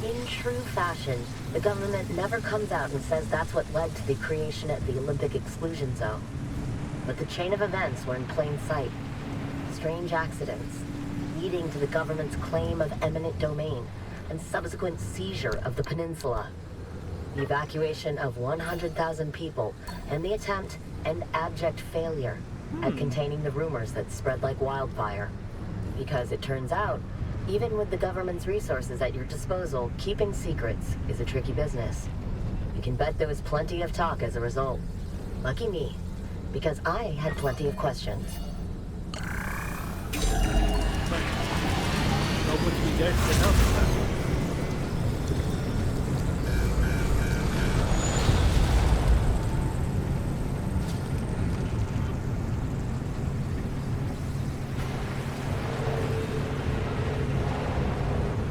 In true fashion, the government never comes out and says that's what led to the creation of the Olympic exclusion zone. But the chain of events were in plain sight. Strange accidents, leading to the government's claim of eminent domain and subsequent seizure of the peninsula. The evacuation of 100,000 people and the attempt and abject failure at containing the rumors that spread like wildfire. Because it turns out, even with the government's resources at your disposal, keeping secrets is a tricky business. You can bet there was plenty of talk as a result. Lucky me, because I had plenty of questions. Well, would we go to the help with that?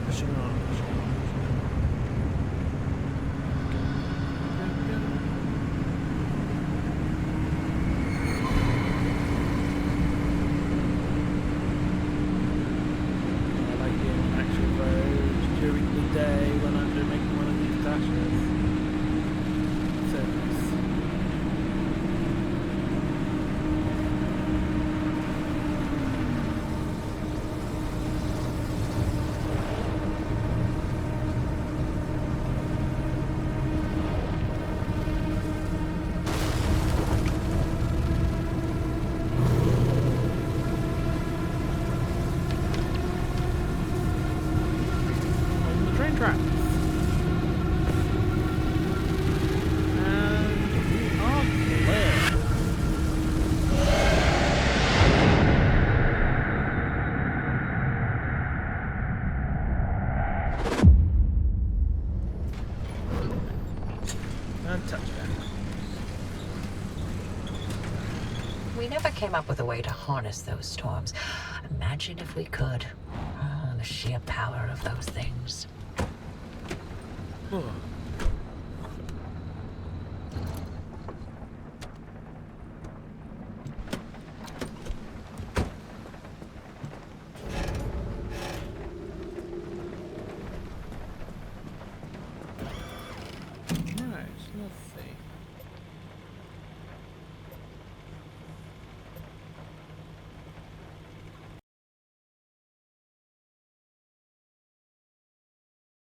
Pushing on, pushing on, pushing on. I like being on actual roads during the day when I'm making one of these dashes. So nice. On the train tracks. And we are clear. And touchdown. We never came up with a way to harness those storms. Imagine if we could. Oh, the sheer power of those things. Oh. Right, let's